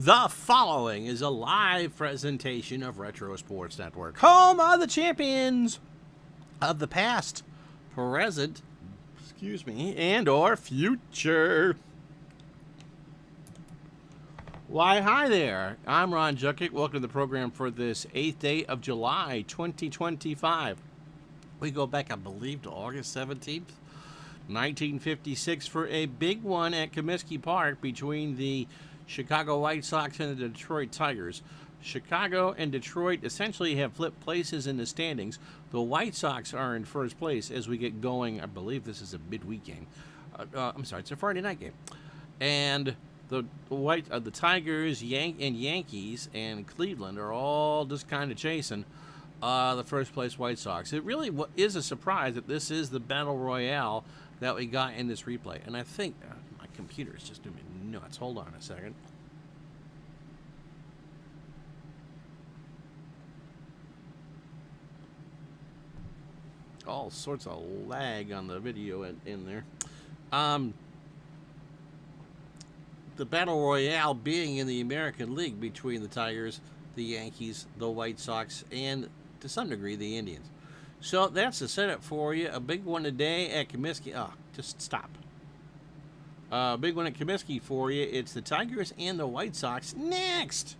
The following is a live presentation of Retro Sports Network, home of the champions of the past, present, and or future. Why, hi there. I'm Ron Jukic. Welcome to the program for this 8th day of July, 2025. We go back, I believe, to August 17th, 1956 for a big one at Comiskey Park between the Chicago White Sox and the Detroit Tigers. Chicago and Detroit essentially have flipped places in the standings. The White Sox are in first place as we get going. I believe this is a midweek game. It's a Friday night game. And the Tigers, Yankees, and Cleveland are all just kind of chasing the first place White Sox. It really is a surprise that this is the battle royale that we got in this replay. And I think my computer is just doing me nuts. Hold on a second. All sorts of lag on the video in there. The battle royale being in the American League between the Tigers, the Yankees, the White Sox, and to some degree the Indians. So that's the setup for you. A big one today at Comiskey. Just stop. Big one at Comiskey for you. It's the Tigers and the White Sox next.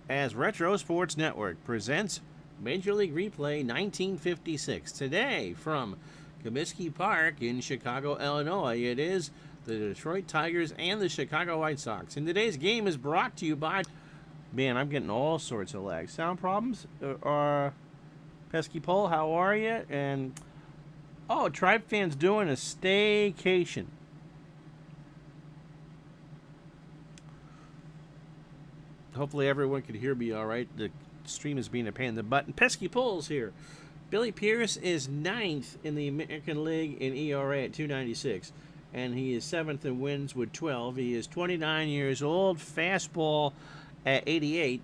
As Retro Sports Network presents Major League Replay 1956. Today from Comiskey Park in Chicago, Illinois, it is the Detroit Tigers and the Chicago White Sox. And today's game is brought to you by... Man, I'm getting all sorts of lag. Sound problems? Pesky Pole, how are you? And... Oh, Tribe Fan's doing a staycation. Hopefully everyone can hear me all right. The stream is being a pain in the butt. And Pesky Pole's here. Billy Pierce is 9th in the American League in ERA at 296. And he is 7th in wins with 12. He is 29 years old. Fastball at 88.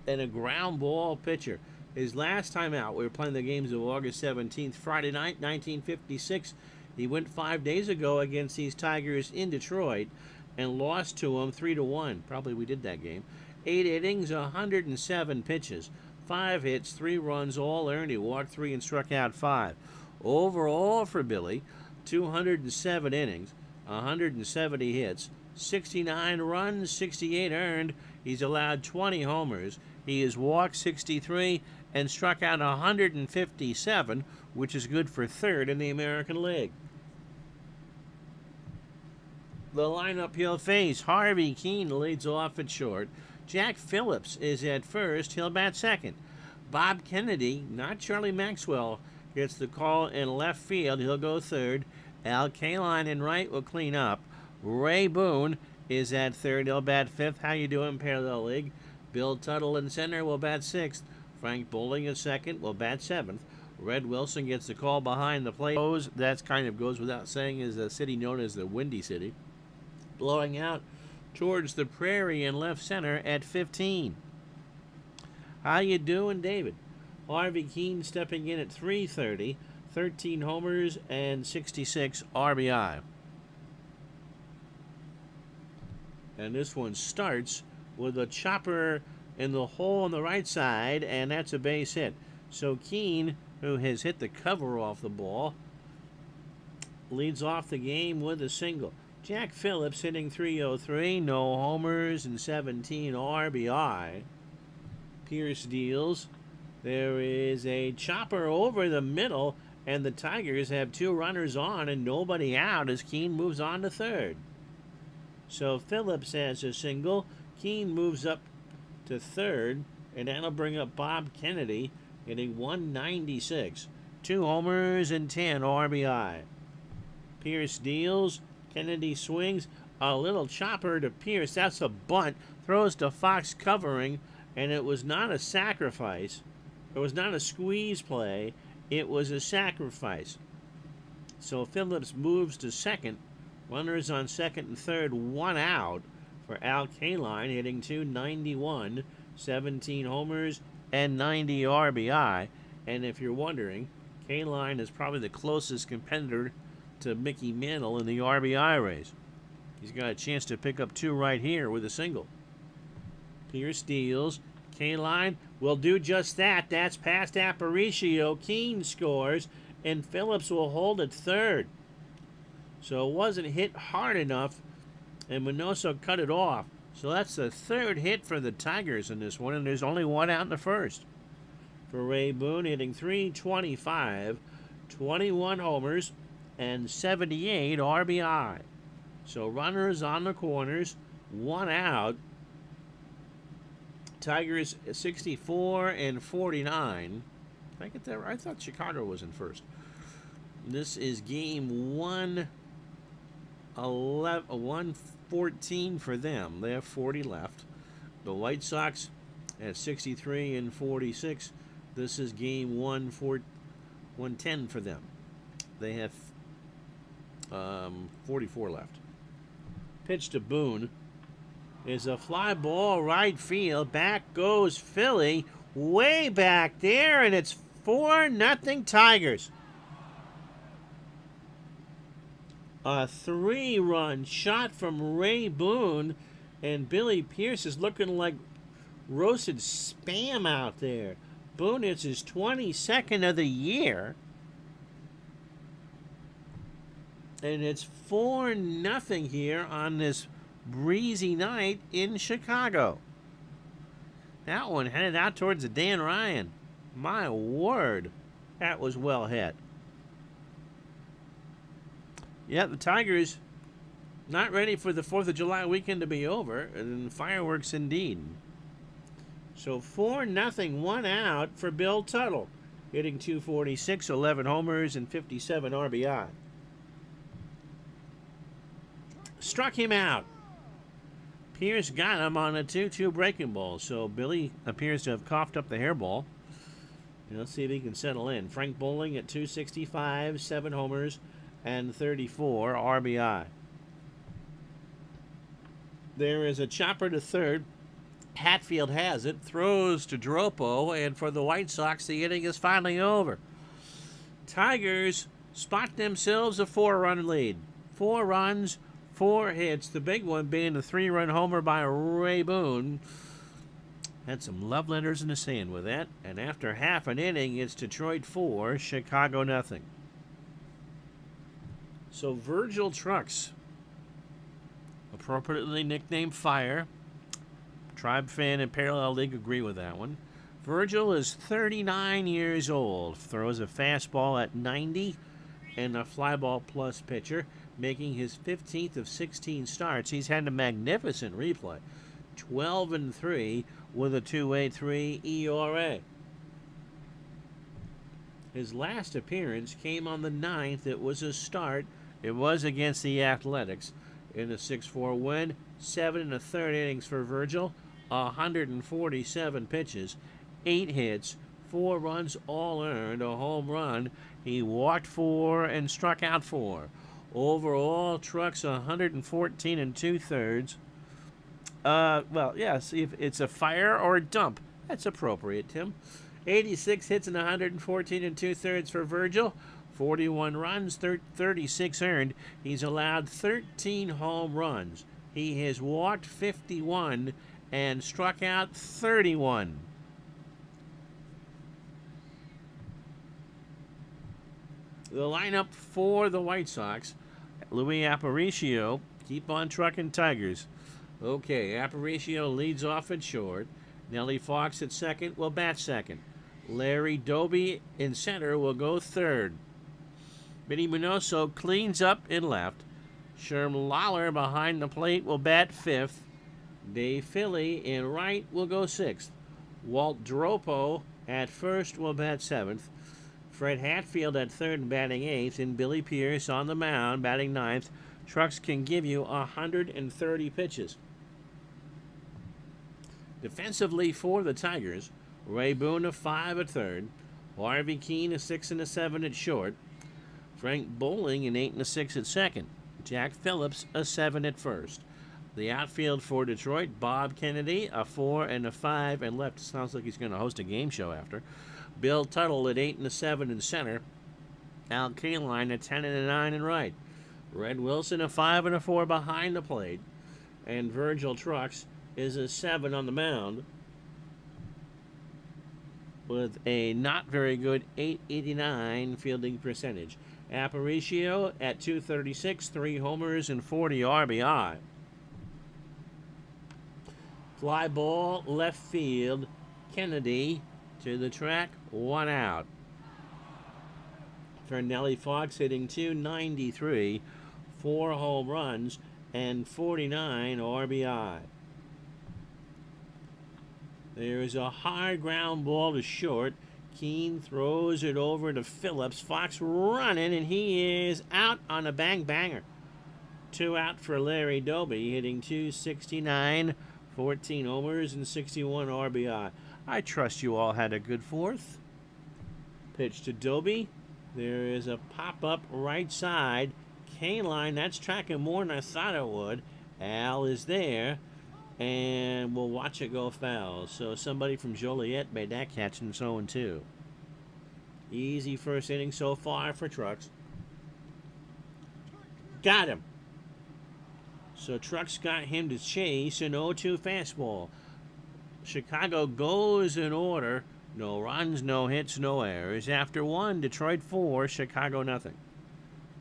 And a ground ball pitcher. His last time out, we were playing the games of August 17th, Friday night, 1956. He went 5 days ago against these Tigers in Detroit and lost to them 3-1. Probably we did that game. 8 innings, 107 pitches, 5 hits, 3 runs, all earned. He walked 3 and struck out 5. Overall for Billy, 207 innings, 170 hits, 69 runs, 68 earned. He's allowed 20 homers. He has walked 63 and struck out 157, which is good for 3rd in the American League. The lineup he'll face: Harvey Keene leads off at short. Jack Phillips is at first. He'll bat second. Bob Kennedy, not Charlie Maxwell, gets the call in left field. He'll go third. Al Kaline in right will clean up. Ray Boone is at third. He'll bat fifth. How you doing, Parallel League? Bill Tuttle in center will bat sixth. Frank Bowling is second, will bat seventh. Red Wilson gets the call behind the plate. That kind of goes without saying, is a city known as the Windy City. Blowing out towards the prairie in left center at 15. How you doing, David? Harvey Keene stepping in at 3:30, 13 homers and 66 RBI. And this one starts with a chopper in the hole on the right side, and that's a base hit. So Keene, who has hit the cover off the ball, leads off the game with a single. Jack Phillips hitting .303, no homers and 17 RBI. Pierce deals. There is a chopper over the middle, and the Tigers have 2 runners on and nobody out as Keene moves on to third. So Phillips has a single. Keene moves up to third, and that'll bring up Bob Kennedy hitting .196. 2 homers and 10 RBI. Pierce deals. Kennedy swings. A little chopper to Pierce. That's a bunt. Throws to Fox covering, and it was not a sacrifice. It was not a squeeze play. It was a sacrifice. So Phillips moves to second. Runners on second and third, 1 out for Al Kaline hitting .291, 17 homers and 90 RBI. And if you're wondering, Kaline is probably the closest competitor to Mickey Mantle in the RBI race. He's got a chance to pick up 2 right here with a single. Pierce deals. Kaline will do just that. That's past Aparicio. Keene scores, and Phillips will hold at third. So it wasn't hit hard enough, and Minoso cut it off. So that's the 3rd hit for the Tigers in this one, and there's only 1 out in the first. For Ray Boone, hitting .325, 21 homers, and 78 RBI. So runners on the corners, 1 out. Tigers 64 and 49. Did I get that right? I thought Chicago was in first. This is game 114 for them. They have 40 left. The White Sox at 63 and 46. This is game 110 for them. They have 44 left. Pitch to Boone is a fly ball right field. Back goes Philly, way back there, and it's 4-0 Tigers. A 3-run shot from Ray Boone, and Billy Pierce is looking like roasted spam out there. Boone, it's his 22nd of the year. And it's 4-0 here on this breezy night in Chicago. That one headed out towards the Dan Ryan. My word, that was well hit. Yeah, the Tigers not ready for the 4th of July weekend to be over, and fireworks indeed. So 4-0, 1 out for Bill Tuttle, hitting .246, 11 homers, and 57 RBI. Struck him out. Pierce got him on a 2-2 breaking ball, so Billy appears to have coughed up the hairball. Let's see if he can settle in. Frank Bowling at .265, 7 homers, and 34 RBI. There is a chopper to third. Hatfield has it, throws to Dropo, and for the White Sox, the inning is finally over. Tigers spot themselves a 4-run lead. 4 runs, 4 hits, the big one being a 3-run homer by Ray Boone. Had some love letters in the sand with that, and after half an inning, it's Detroit 4, Chicago nothing. So Virgil Trucks, appropriately nicknamed Fire. Tribe fan and Parallel League agree with that one. Virgil is 39 years old, throws a fastball at 90 and a fly ball plus pitcher, making his 15th of 16 starts. He's had a magnificent replay, 12-3 with a 2.83 ERA. His last appearance came on the 9th. It was a start. It was against the Athletics in a 6-4 win. 7 1/3 innings for Virgil, 147 pitches, 8 hits, 4 runs all earned, a home run. He walked 4 and struck out 4. Overall, Trucks 114 2/3. Well, yes, if it's a fire or a dump, that's appropriate, Tim. 86 hits and 114 2/3 for Virgil. 41 runs, 36 earned. He's allowed 13 home runs. He has walked 51 and struck out 31. The lineup for the White Sox: Luis Aparicio, keep on trucking Tigers. Okay, Aparicio leads off at short. Nellie Fox at second will bat second. Larry Doby in center will go third. Benny Minoso cleans up in left. Sherm Lawler behind the plate will bat fifth. Dave Philly in right will go sixth. Walt Dropo at first will bat seventh. Fred Hatfield at third and batting eighth, and Billy Pierce on the mound batting ninth. Trucks can give you 130 pitches. Defensively for the Tigers, Ray Boone a 5 at third, Harvey Keene a 6 and a 7 at short, Frank Bowling an 8 and a 6 at second, Jack Phillips a 7 at first. The outfield for Detroit, Bob Kennedy a 4 and a 5 and left. Sounds like he's going to host a game show after. Bill Tuttle at 8 and a 7 in center. Al Kaline at 10 and a 9 in right. Red Wilson a 5 and a 4 behind the plate, and Virgil Trucks is a 7 on the mound with a not very good 889 fielding percentage. Aparicio at 236, 3 homers and 40 RBI. Fly ball left field. Kennedy to the track, 1 out. Fernelli Fox hitting .293, 4 home runs and 49 RBI. There's a high ground ball to short. Keene throws it over to Phillips. Fox running, and he is out on a bang-banger. 2 out for Larry Doby, hitting .269, 14 homers and 61 RBI. I trust you all had a good fourth. Pitch to Doby. There is a pop-up right side. K-line, that's tracking more than I thought it would. Al is there, and we'll watch it go foul. So somebody from Joliet made that catch, and so on too. Easy first inning so far for Trucks. Got him. So Trucks got him to chase an 0-2 fastball. Chicago goes in order. No runs, no hits, no errors. After 1, Detroit 4, Chicago nothing.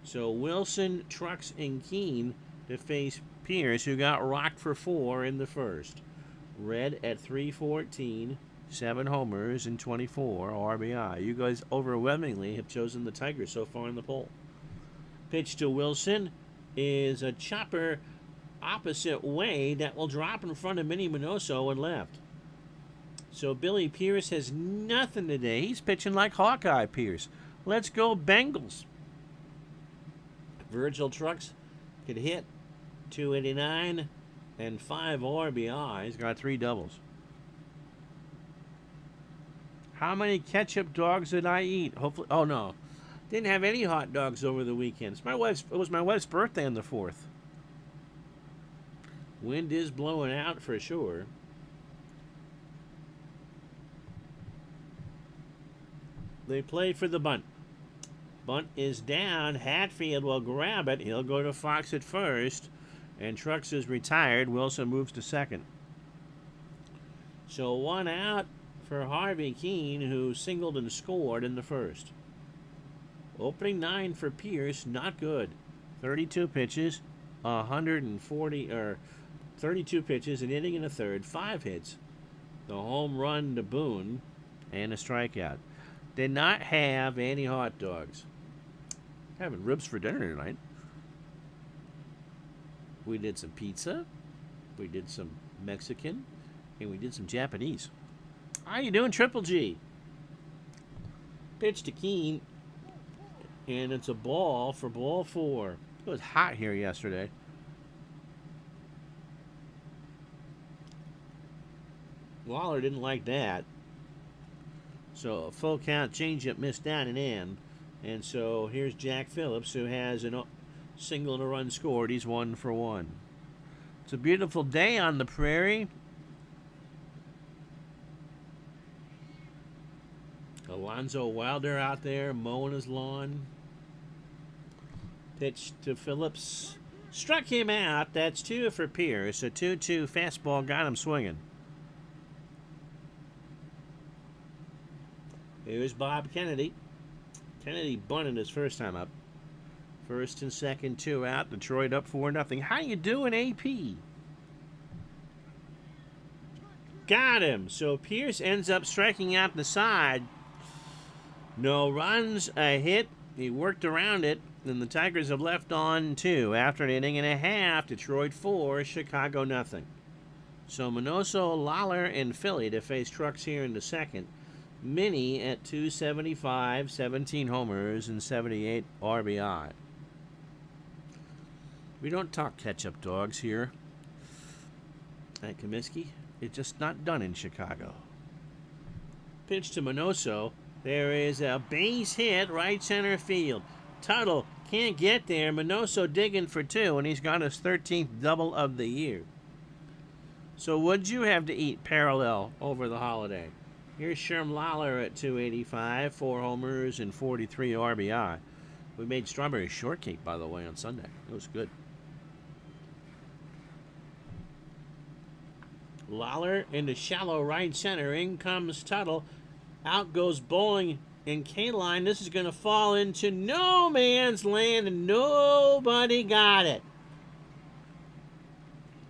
So Wilson, Trucks, and Keene to face Pierce, who got rocked for 4 in the first. Red at 314, 7 homers and 24 RBI. You guys overwhelmingly have chosen the Tigers so far in the poll. Pitch to Wilson is a chopper opposite way that will drop in front of Minnie Minoso and left. So Billy Pierce has nothing today. He's pitching like Hawkeye Pierce. Let's go Bengals. Virgil Trucks could hit .289 and 5 RBI. He's got 3 doubles. How many ketchup dogs did I eat? Hopefully, oh no, didn't have any hot dogs over the weekend. It was my wife's birthday on the 4th. Wind is blowing out for sure. They play for the bunt. Bunt is down. Hatfield will grab it. He'll go to Fox at first. And Trucks is retired. Wilson moves to second. So 1 out for Harvey Keene, who singled and scored in the first. Opening 9 for Pierce, not good. 32 pitches, 32 pitches, an inning and a third, 5 hits. The home run to Boone, and a strikeout. Did not have any hot dogs. Having ribs for dinner tonight. We did some pizza, we did some Mexican, and we did some Japanese. How you doing, Triple G? Pitch to Keene, and it's a ball for ball 4. It was hot here yesterday. Waller didn't like that. So a full count changeup missed down and in. And so here's Jack Phillips, who has a single and a run scored. He's 1 for 1. It's a beautiful day on the prairie. Alonzo Wilder out there mowing his lawn. Pitch to Phillips. Struck him out. That's 2 for Pierce. A 2-2 fastball got him swinging. Here's Bob Kennedy. Kennedy bunted his first time up. First and second, 2 out. Detroit up 4-0. How you doing, AP? Got him. So Pierce ends up striking out the side. No runs, a hit. He worked around it. And the Tigers have left on 2. After an inning and a half, Detroit 4, Chicago nothing. So Minoso, Lawler, and Philly to face Trucks here in the second. Minnie at 275, 17 homers, and 78 RBI. We don't talk ketchup dogs here at Comiskey. It's just not done in Chicago. Pitch to Minoso. There is a base hit right center field. Tuttle can't get there. Minoso digging for 2, and he's got his 13th double of the year. So what'd you have to eat parallel over the holiday? Here's Sherm Lawler at 285, 4 homers and 43 RBI. We made strawberry shortcake, by the way, on Sunday. It was good. Lawler into shallow right center. In comes Tuttle. Out goes Bowling and K-line. This is going to fall into no man's land, and nobody got it.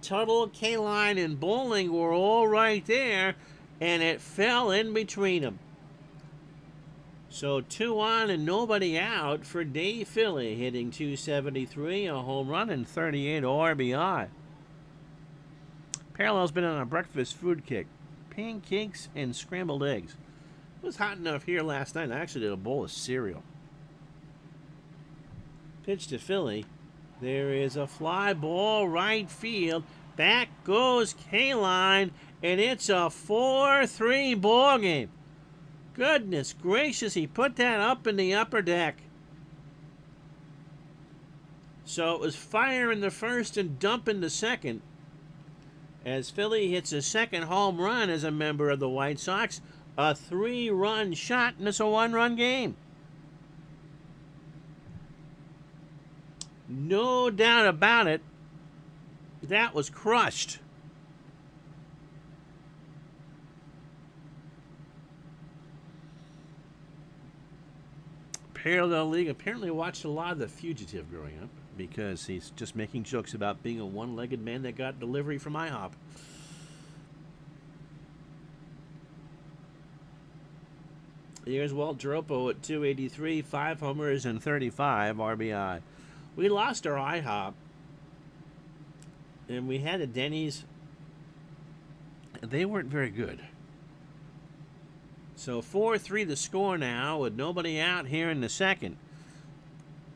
Tuttle, K-line, and Bowling were all right there, and it fell in between them. So 2 on and nobody out for Dave Philly, hitting .273, a home run, and 38 RBI. Parallel's been on a breakfast food kick. Pancakes and scrambled eggs. It was hot enough here last night. I actually did a bowl of cereal. Pitch to Philly. There is a fly ball right field. Back goes K-line, and it's a 4-3 ball game. Goodness gracious, he put that up in the upper deck. So it was fire in the first and dump in the second, as Philly hits a second home run as a member of the White Sox. A 3-run shot, and it's a 1-run game. No doubt about it, that was crushed. Parallel League apparently watched a lot of The Fugitive growing up, because he's just making jokes about being a one-legged man that got delivery from IHOP. Here's Walt Dropo at .283, 5 homers and 35 RBI. We lost our IHOP, and we had a Denny's. They weren't very good. So 4-3 the score now, with nobody out here in the second.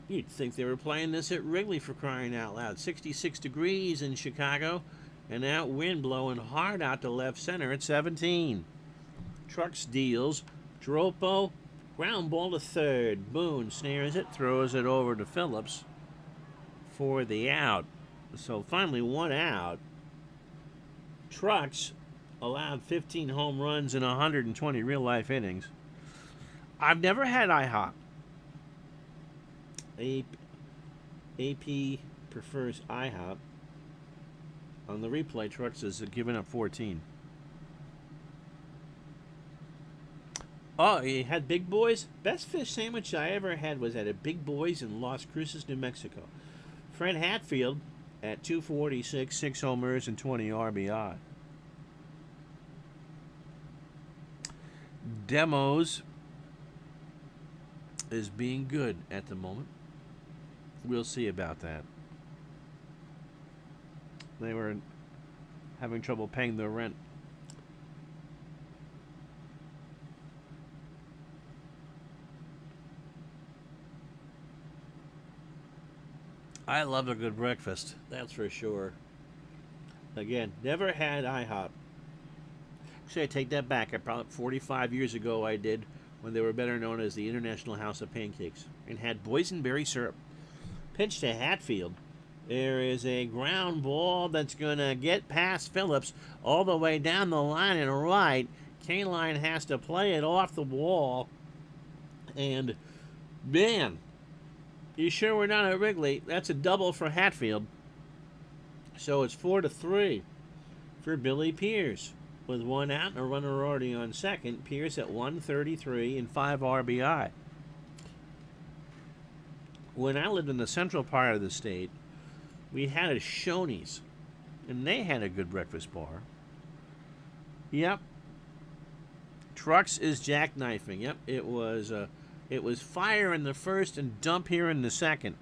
You'd think they were playing this at Wrigley, for crying out loud. 66 degrees in Chicago, and that wind blowing hard out to left center at 17. Trucks deals. Dropo, ground ball to third. Boone snares it, throws it over to Phillips for the out. So finally 1 out. Trucks allowed 15 home runs in 120 real-life innings. I've never had IHOP. AP prefers IHOP. On the replay, Trucks has given up 14. Oh, you had Big Boys? Best fish sandwich I ever had was at a Big Boys in Las Cruces, New Mexico. Fred Hatfield at .246, 6 homers and 20 RBI. Demos is being good at the moment. We'll see about that. They were having trouble paying their rent. I love a good breakfast, that's for sure. Again, never had IHOP. Actually, I take that back. Probably 45 years ago I did, when they were better known as the International House of Pancakes, and had boysenberry syrup. Pitch to Hatfield. There is a ground ball that's going to get past Phillips all the way down the line and right. K-line has to play it off the wall. And, man, you sure we're not at Wrigley? That's a double for Hatfield. So it's 4-3 for Billy Pierce. With 1 out and a runner already on second, Pierce at 133 and 5 RBI. When I lived in the central part of the state, we had a Shoney's, and they had a good breakfast bar. Yep. Trucks is jackknifing. Yep, it was fire in the first and dump here in the second.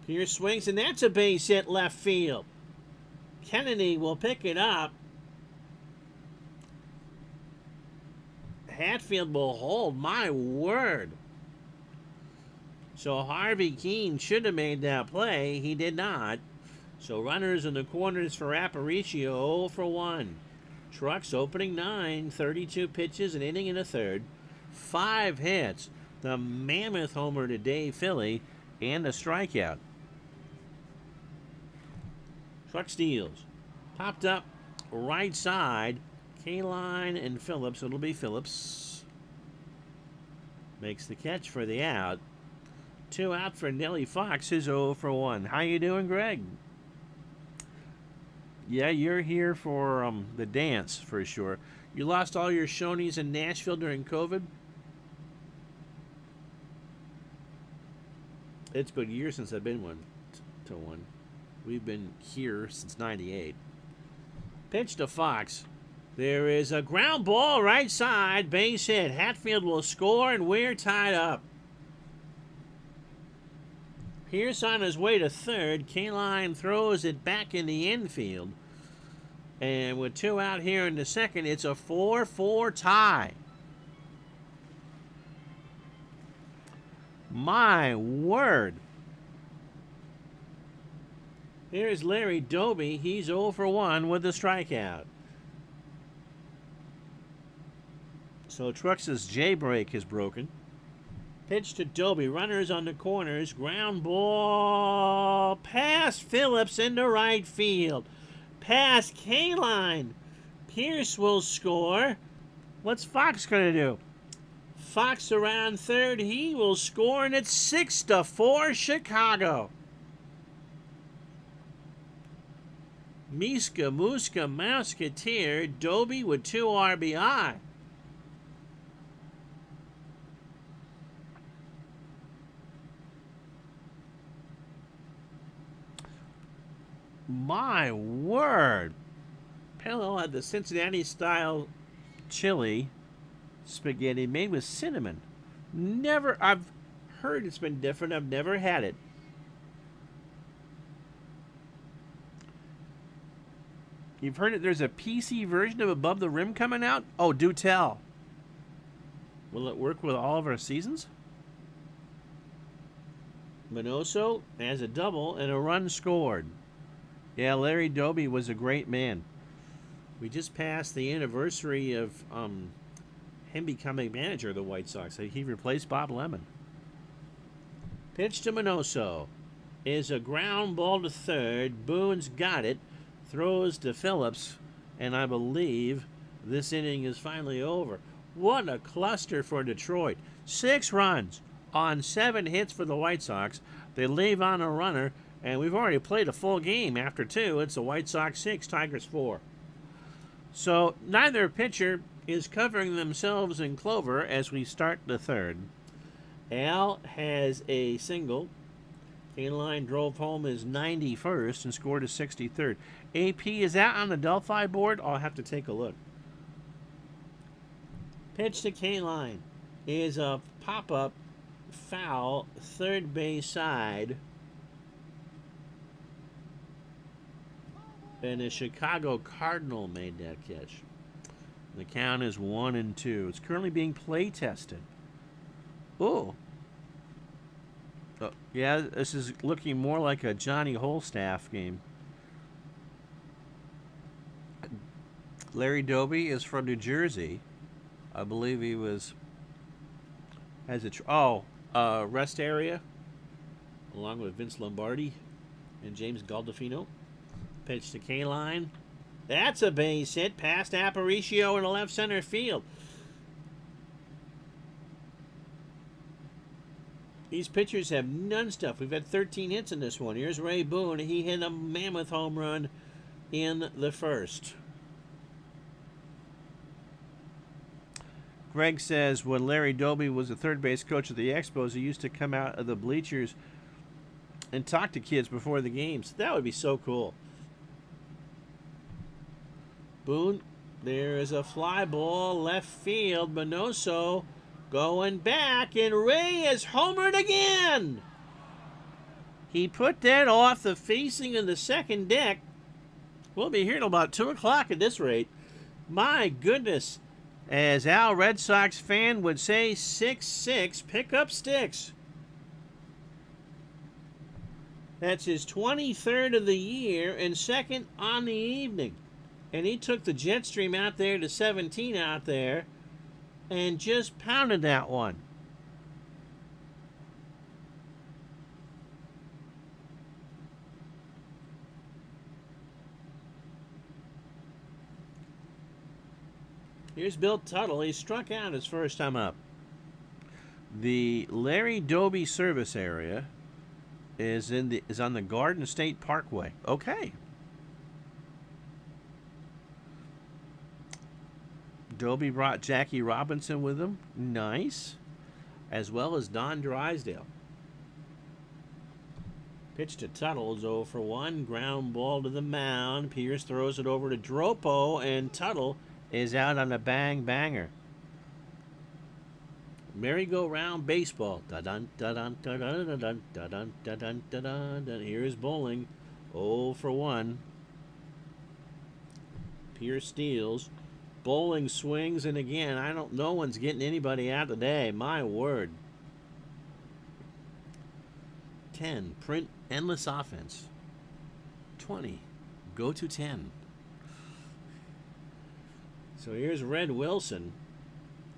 Pierce swings, and that's a base hit left field. Kennedy will pick it up. Hatfield will hold. My word. So Harvey Keene should have made that play. He did not. So runners in the corners for Aparicio, 0 for 1. Trucks opening 9, 32 pitches, an inning and a third. 5 hits. The mammoth homer to Dave Philly, and a strikeout. Truck steals. Popped up right side. K-line and Phillips. It'll be Phillips. makes the catch for the out. 2 out for Nellie Fox, is 0 for 1. How you doing, Greg? Yeah, you're here for the dance, for sure. You lost all your Shoney's in Nashville during COVID? It's been years since I've been to one. We've been here since 98. Pitch to Fox. There is a ground ball right side, base hit. Hatfield will score, and we're tied up. Pierce on his way to third. Kaline throws it back in the infield. And with 2 out here in the second, it's a 4-4 tie. My word. Here's Larry Doby. He's 0 for 1 with a strikeout. So Trux's J-break is broken. Pitch to Doby. Runners on the corners. Ground ball past Phillips into right field. Past Kaline. Pierce will score. What's Fox going to do? Fox around third. He will score, and it's 6-4 Chicago. Miska, Muska, Mouseketeer. Doby with 2 RBI. My word. Pello had the Cincinnati-style chili spaghetti made with cinnamon. I've heard it's been different. I've never had it. You've heard it. There's a PC version of Above the Rim coming out? Oh, do tell. Will it work with all of our seasons? Minoso has a double and a run scored. Yeah, Larry Doby was a great man. We just passed the anniversary of him becoming manager of the White Sox. He replaced Bob Lemon. Pitch to Minoso is a ground ball to third. Boone's got it. Throws to Phillips, and I believe this inning is finally over. What a cluster for Detroit. 6 runs on 7 hits for the White Sox. They leave on a runner, and we've already played a full game after 2. It's the White Sox 6, Tigers 4. So neither pitcher is covering themselves in clover as we start the third. Al has a single. Kaline drove home his 91st and scored his 63rd. AP, is that on the Delphi board? I'll have to take a look. Pitch to Kaline is a pop-up foul, third base side. And a Chicago Cardinal made that catch. The count is 1-2. It's currently being play tested. Oh, yeah, this is looking more like a Johnny Holstaff game. Larry Doby is from New Jersey. I believe he has a rest area, along with Vince Lombardi and James Galdofino. Pitch to Kaline. That's a base hit past Aparicio in the left center field. These pitchers have none stuff. We've had 13 hits in this one. Here's Ray Boone. He hit a mammoth home run in the first. Greg says when Larry Doby was the third base coach of the Expos, he used to come out of the bleachers and talk to kids before the games. That would be so cool. Boone, there is a fly ball left field. Minoso going back, and Ray is homered again. He put that off the facing of the second deck. We'll be here till about 2 o'clock at this rate. My goodness. As Al Red Sox fan would say, 6-6, pick up sticks. That's his 23rd of the year and second on the evening. And he took the jet stream out there to 17 out there and just pounded that one. Here's Bill Tuttle. He struck out his first time up. The Larry Doby service area is on the Garden State Parkway. Okay. Doby brought Jackie Robinson with him. Nice. As well as Don Drysdale. Pitch to Tuttle is 0 for 1. Ground ball to the mound. Pierce throws it over to Dropo, and Tuttle is out on a bang-banger. Merry-go-round baseball. Da-dun, da-dun, da-dun, da-dun, da-dun, da-dun, da-dun. Here's bowling. 0 for 1. Pierce steals. Bowling swings, and again, no one's getting anybody out today. My word. 10. Print endless offense. 20. Go to 10. So here's Red Wilson.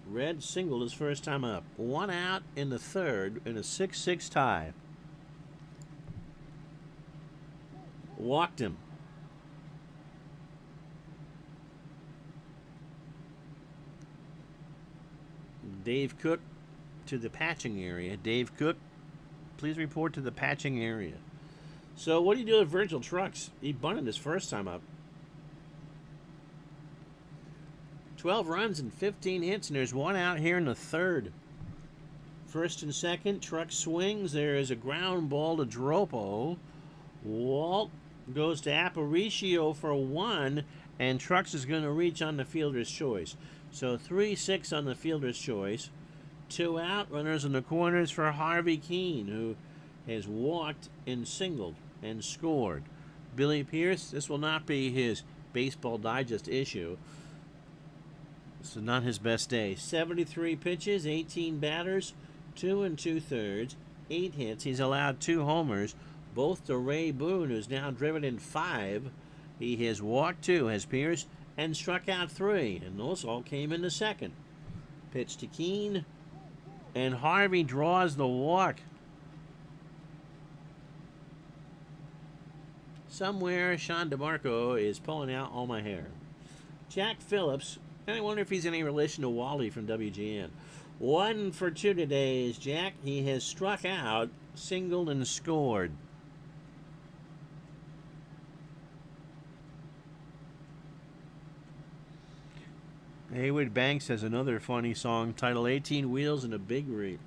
Red singled his first time up. 1 out in the third in a 6-6 tie. Walked him. Dave Cook to the patching area. Dave Cook, please report to the patching area. So what do you do with Virgil Trucks? He bunted his first time up. 12 runs and 15 hits, and there's 1 out here in the third. First and second, Truck swings. There is a ground ball to Dropo. Walt goes to Aparicio for 1, and Trucks is going to reach on the fielder's choice. So 3-6 on the fielder's choice. 2 out, runners in the corners for Harvey Keene, who has walked and singled and scored. Billy Pierce, this will not be his Baseball Digest issue. This is not his best day. 73 pitches, 18 batters, 2 2/3, 8 hits. He's allowed 2 homers, both to Ray Boone, who's now driven in 5. He has walked 2, has Pierce, and struck out 3, and those all came in the second. Pitch to Keene, and Harvey draws the walk. Somewhere Sean DeMarco is pulling out all my hair. Jack Phillips, and I wonder if he's any relation to Wally from WGN. 1 for 2 today is Jack. He has struck out, singled, and scored. Haywood Banks has another funny song titled 18 Wheels and a Big Rig.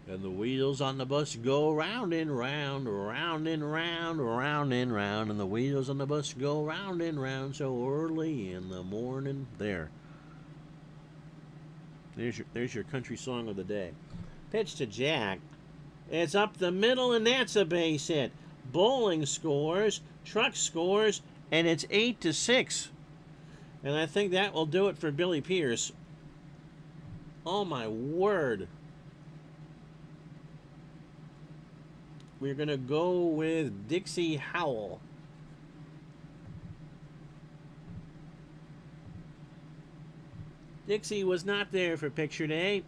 And the wheels on the bus go round and round, round and round, round and round. And the wheels on the bus go round and round so early in the morning. There's your country song of the day. Pitch to Jack. It's up the middle, and that's a base hit. Bowling scores, Truck scores, and it's 8-6. And I think that will do it for Billy Pierce. Oh, my word. We're going to go with Dixie Howell. Dixie was not there for picture day.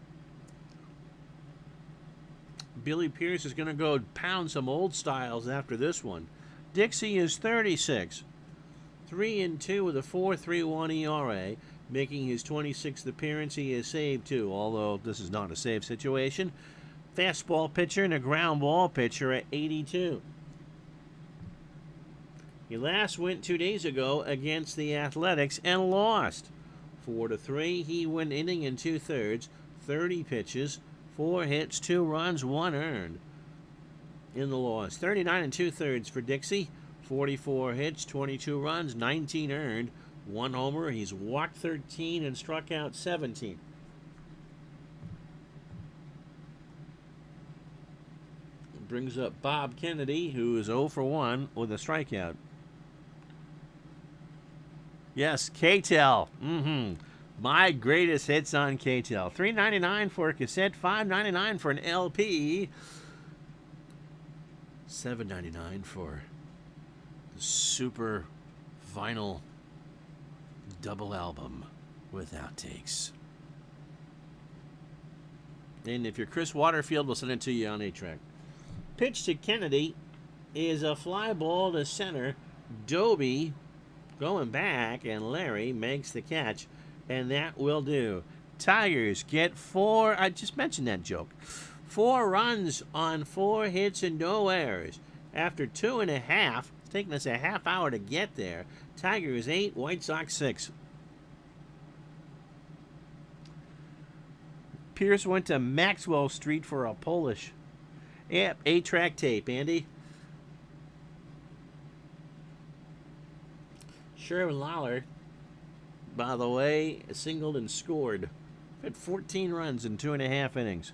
Billy Pierce is going to go pound some old styles after this one. Dixie is 36. 3-2 with a 4.31 ERA, making his 26th appearance. He has saved 2, although this is not a save situation. Fastball pitcher and a ground ball pitcher at 82. He last went 2 days ago against the Athletics and lost. 4-3. He went inning and 2/3, 30 pitches, 4 hits, 2 runs, 1 earned in the loss. 39 2/3 for Dixie. 44 hits, 22 runs, 19 earned, 1 homer. He's walked 13 and struck out 17. Brings up Bob Kennedy, who is 0 for 1 with a strikeout. Yes, K-Tel. My greatest hits on K-Tel. $3.99 for a cassette, $5.99 for an LP, $7.99 for the super vinyl double album with outtakes. And if you're Chris Waterfield, we'll send it to you on 8-track. Pitch to Kennedy is a fly ball to center. Doby going back, and Larry makes the catch, and that will do. Tigers get 4. I just mentioned that joke. 4 runs on 4 hits and no errors. After 2.5, it's taking us a half hour to get there. Tigers 8, White Sox 6. Pierce went to Maxwell Street for a Polish. Yep, 8-track tape, Andy. Sherman Lawler, by the way, singled and scored. Had 14 runs in 2.5 innings.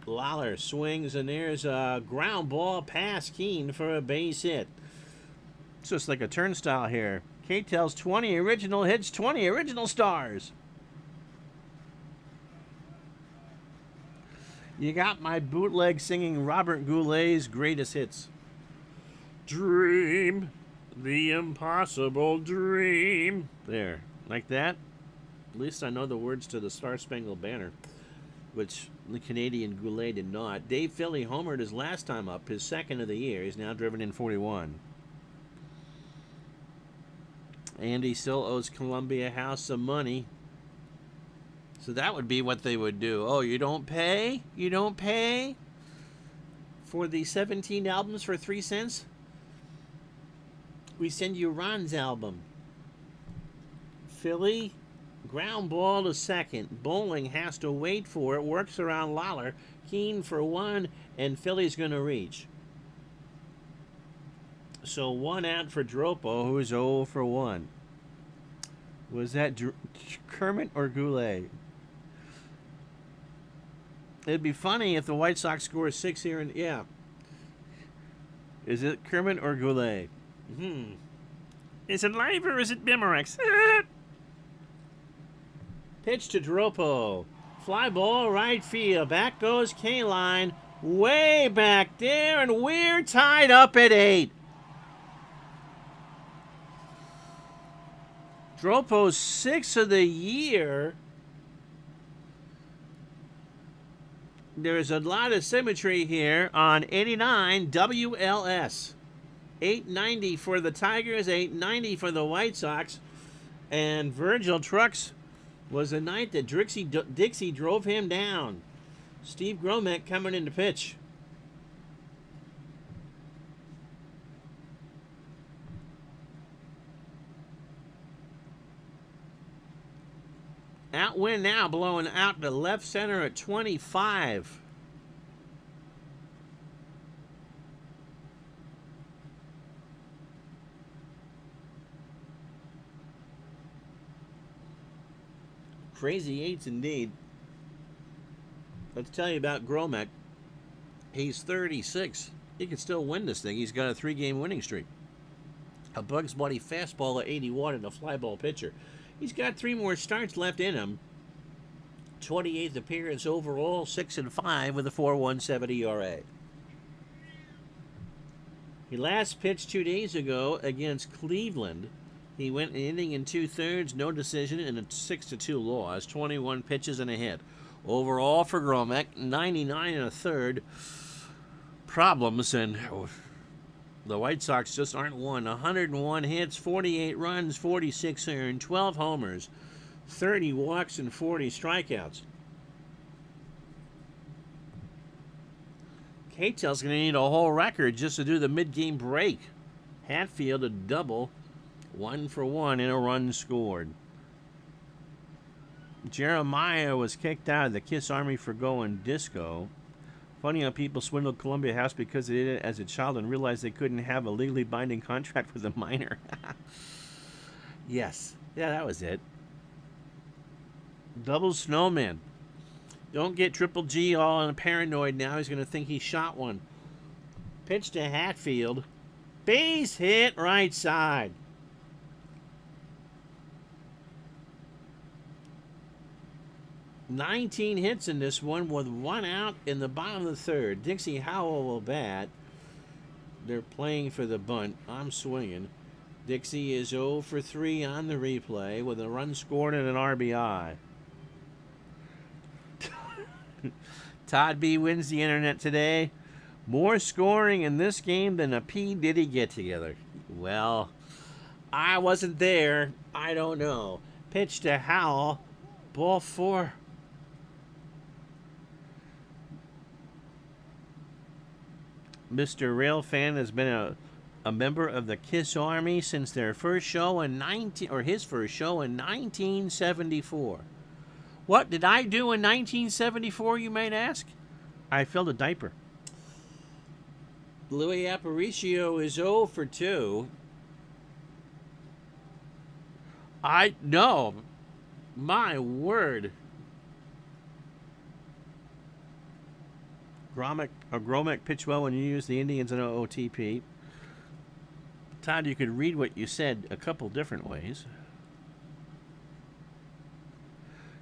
Lawler swings, and there's a ground ball past Keene for a base hit. It's just like a turnstile here. Kate tells 20 original hits, 20 original stars. You got my bootleg singing Robert Goulet's greatest hits. Dream, the impossible dream. There, like that. At least I know the words to the Star Spangled Banner, which the Canadian Goulet did not. Dave Philly homered his last time up, his second of the year. He's now driven in 41. Andy still owes Columbia House some money. So that would be what they would do. Oh, you don't pay? You don't pay? For the 17 albums for 3 cents? We send you Ron's album. Philly, ground ball to second. Bowling has to wait for it. Works around Lawler. Keene for 1, and Philly's going to reach. So 1 out for Dropo, who's 0 for 1. Was that Kermit or Goulet? It'd be funny if the White Sox score 6 here, and yeah. Is it Kermit or Goulet? Is it live or is it Bimerex? Pitch to Dropo. Fly ball right field. Back goes K-line. Way back there, and we're tied up at 8. Dropo's 6th of the year. There's a lot of symmetry here on 89 WLS. 890 for the Tigers, 890 for the White Sox. And Virgil Trucks was the night that Dixie drove him down. Steve Gromek coming in to pitch. Outwind now, blowing out to left center at 25. Crazy eights indeed. Let's tell you about Gromek. He's 36. He can still win this thing. He's got a 3-game winning streak. A Bugs Bunny fastball at 81 and a fly ball pitcher. He's got 3 more starts left in him. 28th appearance overall, 6-5 with a 4.17 ERA. He last pitched 2 days ago against Cleveland. He went an inning and 2/3, no decision, and a 6-2 loss. 21 pitches and a hit. Overall for Gromek, 99 1/3. Problems, and the White Sox just aren't won. 101 hits, 48 runs, 46 earned, 12 homers, 30 walks, and 40 strikeouts. K-Tel's going to need a whole record just to do the mid-game break. Hatfield a double, 1 for 1 and a run scored. Jeremiah was kicked out of the Kiss Army for going disco. Funny how people swindled Columbia House because they did it as a child and realized they couldn't have a legally binding contract with a minor. Yes. Yeah, that was it. Double Snowman. Don't get Triple G all paranoid now. He's going to think he shot one. Pitch to Hatfield. Base hit right side. "19 hits in this one with 1 out in the bottom of the 3rd. Dixie Howell will bat. They're playing for the bunt. I'm swinging. Dixie is 0 for 3 on the replay with a run scored and an RBI. Todd B wins the internet today. More scoring in this game than a P. Diddy get together. Well, I wasn't there. I don't know. Pitch to Howell. Ball 4. Mr. Railfan has been a member of the Kiss Army since their first show in his first show in 1974. What did I do in 1974, you might ask? I filled a diaper. Louis Aparicio is 0 for 2. No. My word. Gromick pitched well when you used the Indians in OTP. Todd, you could read what you said a couple different ways.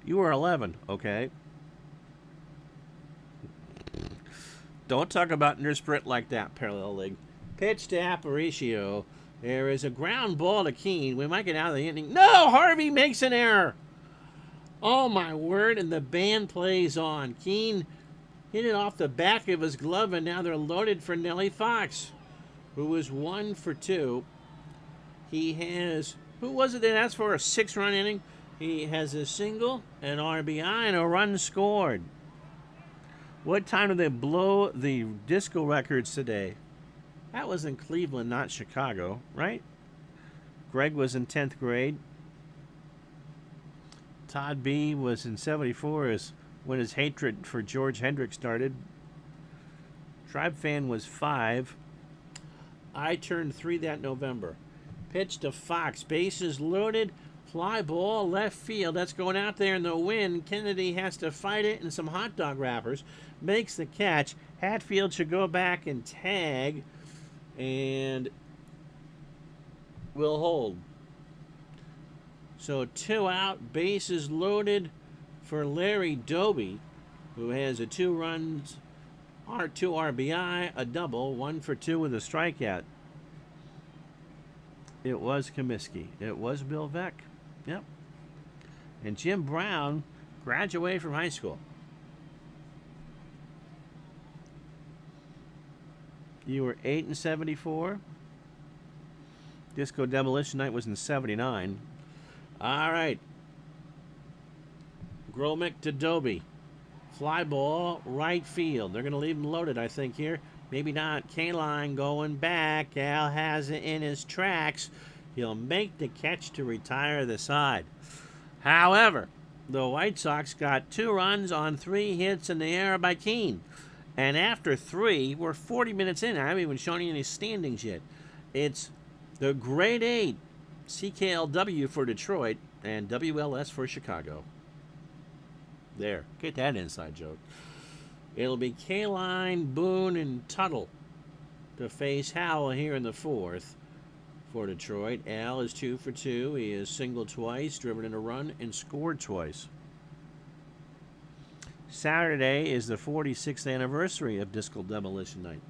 You were 11, okay? Don't talk about Nurse Britt like that, Parallel League. Pitch to Aparicio. There is a ground ball to Keene. We might get out of the inning. No! Harvey makes an error. Oh, my word. And the band plays on. Keene hit it off the back of his glove, and now they're loaded for Nellie Fox, who was 1 for 2. He has... Who was it that asked for a 6-run inning? He has a single, an RBI, and a run scored. What time did they blow the disco records today? That was in Cleveland, not Chicago, right? Greg was in 10th grade. Todd B. was in 74 when his hatred for George Hendricks started. Tribe Fan was 5. I turned 3 that November. Pitch to Fox. Bases loaded. Fly ball, left field. That's going out there in the wind. Kennedy has to fight it in some hot dog wrappers. Makes the catch. Hatfield should go back and tag. And will hold. So 2 out. Bases loaded for Larry Doby, who has a 2 runs, 2 RBI, a double, 1 for 2 with a strikeout. It was Comiskey. It was Bill Veeck. Yep. And Jim Brown graduated from high school. You were 8 in 74. Disco Demolition Night was in 79. All right. Gromick to Doby. Fly ball, right field. They're going to leave him loaded, I think, here. Maybe not. K-line going back. Al has it in his tracks. He'll make the catch to retire the side. However, the White Sox got 2 runs on 3 hits in the air by Keene. And after 3, we're 40 minutes in. I haven't even shown you any standings yet. It's the grade 8 CKLW for Detroit and WLS for Chicago. There. Get that inside joke. It'll be K-line, Boone, and Tuttle to face Howell here in the 4th for Detroit. Al is 2 for 2. He is singled twice, driven in a run, and scored twice. Saturday is the 46th anniversary of Disco Demolition Night.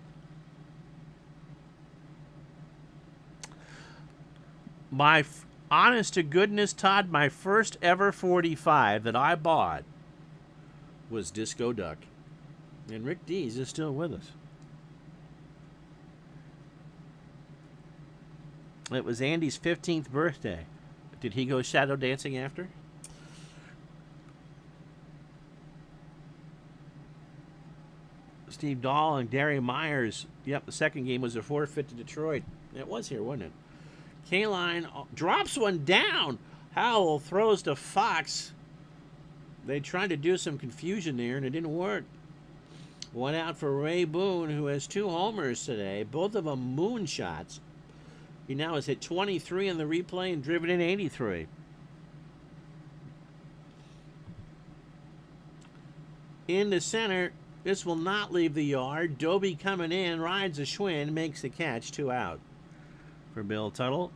Honest to goodness, Todd, my first ever 45 that I bought was Disco Duck. And Rick Dees is still with us. It was Andy's 15th birthday. Did he go shadow dancing after? Steve Dahl and Gary Myers. Yep, the second game was a forfeit to Detroit. It was here, wasn't it? K-line drops one down. Howell throws to Fox. They tried to do some confusion there, and it didn't work. One out for Ray Boone, who has 2 homers today, both of them moonshots. He now has hit 23 in the replay and driven in 83. In the center, this will not leave the yard. Doby coming in, rides a Schwinn, makes the catch, 2 out. For Bill Tuttle.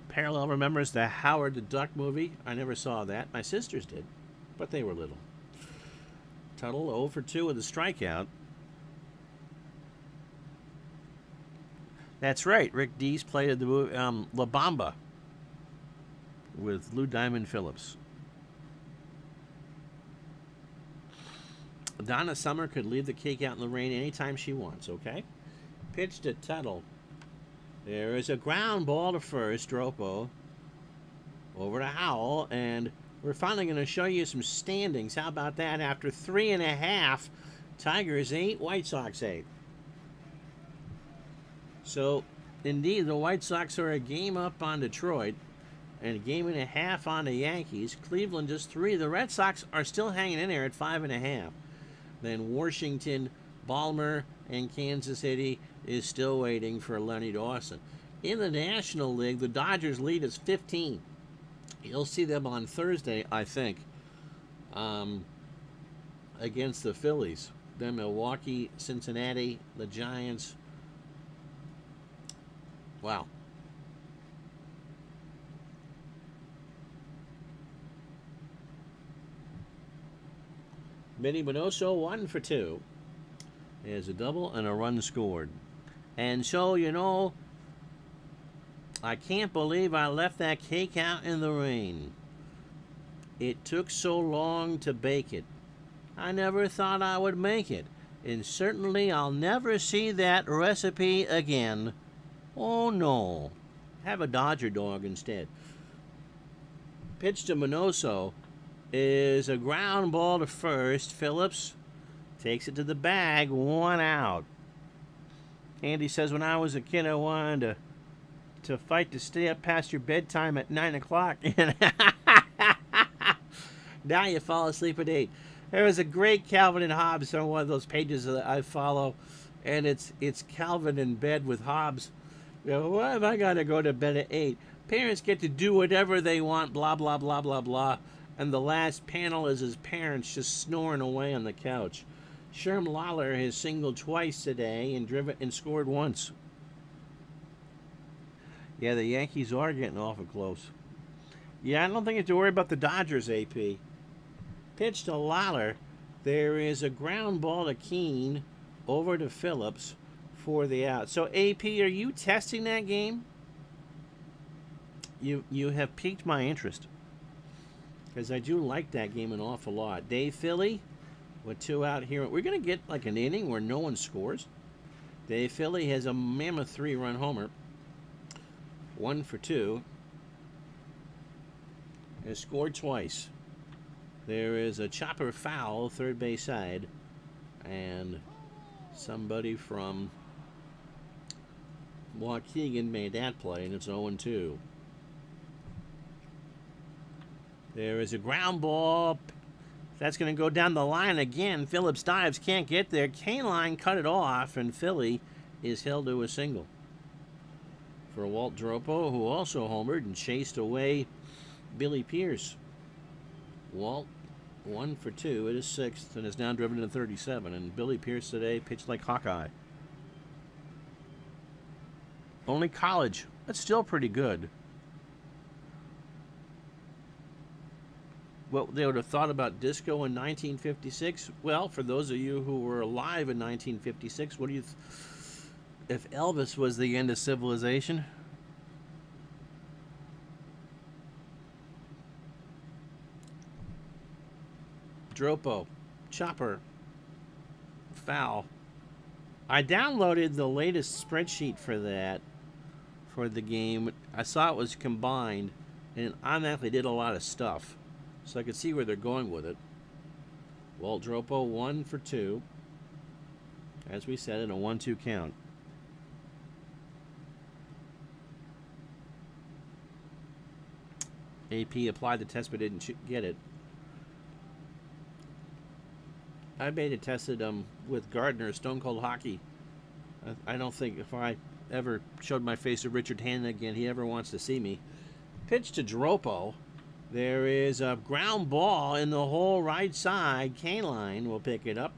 Parallel remembers the Howard the Duck movie. I never saw that. My sisters did, but they were little. Tuttle 0 for 2 with a strikeout. That's right. Rick Dees played the movie La Bamba with Lou Diamond Phillips. Donna Summer could leave the cake out in the rain anytime she wants, okay? Pitch to Tuttle. There is a ground ball to first. Dropo over to Howell, and we're finally going to show you some standings. How about that? After 3.5, Tigers 8, White Sox 8. So, indeed, the White Sox are a game up on Detroit and a game and a half on the Yankees. Cleveland just 3. The Red Sox are still hanging in there at 5.5. Then Washington, Baltimore, and Kansas City is still waiting for Lenny Dawson. In the National League, the Dodgers lead is 15. You'll see them on Thursday, I think, against the Phillies. Then Milwaukee, Cincinnati, the Giants. Wow. Benny Bonoso, 1 for 2. There's a double and a run scored. And so, you know, I can't believe I left that cake out in the rain. It took so long to bake it. I never thought I would make it. And certainly I'll never see that recipe again. Oh no. Have a Dodger dog instead. Pitch to Minoso is a ground ball to first. Phillips takes it to the bag. 1 out. Andy says, when I was a kid, I wanted to fight to stay up past your bedtime at 9 o'clock. Now you fall asleep at 8. There was a great Calvin and Hobbes on one of those pages that I follow, and it's Calvin in bed with Hobbes. You know, why have I got to go to bed at 8? Parents get to do whatever they want, blah, blah, blah, blah, blah. And the last panel is his parents just snoring away on the couch. Sherm Lawler has singled twice today and scored once. Yeah, the Yankees are getting awful close. Yeah, I don't think you have to worry about the Dodgers, AP. Pitch to Lawler. There is a ground ball to Keene over to Phillips for the out. So, AP, are you testing that game? You have piqued my interest, because I do like that game an awful lot. Dave Philly with 2 out here. We're going to get like an inning where no one scores. Dave Philly has a mammoth 3-run homer. 1 for 2. Has scored twice. There is a chopper foul, third base side. And somebody from Waukegan made that play, and it's 0-2. There is a ground ball. That's going to go down the line again. Phillips dives, can't get there. Kaline cut it off, and Philly is held to a single. For Walt Dropo, who also homered and chased away Billy Pierce. Walt, 1 for 2 at his 6th, and is now driven to 37. And Billy Pierce today pitched like Hawkeye. Only college. That's still pretty good. What they would have thought about disco in 1956? Well, for those of you who were alive in 1956, what do you... if Elvis was the end of civilization? Dropo, chopper, foul. I downloaded the latest spreadsheet for that, for the game. I saw it was combined, and it automatically did a lot of stuff, so I could see where they're going with it. Walt Dropo, 1 for 2. As we said, in a 1-2 count. AP applied the test but didn't get it. I made it tested with Gardner, Stone Cold Hockey. I don't think if I ever showed my face to Richard Hannon again, he ever wants to see me. Pitch to Dropo. There is a ground ball in the whole right side. Kaline will pick it up.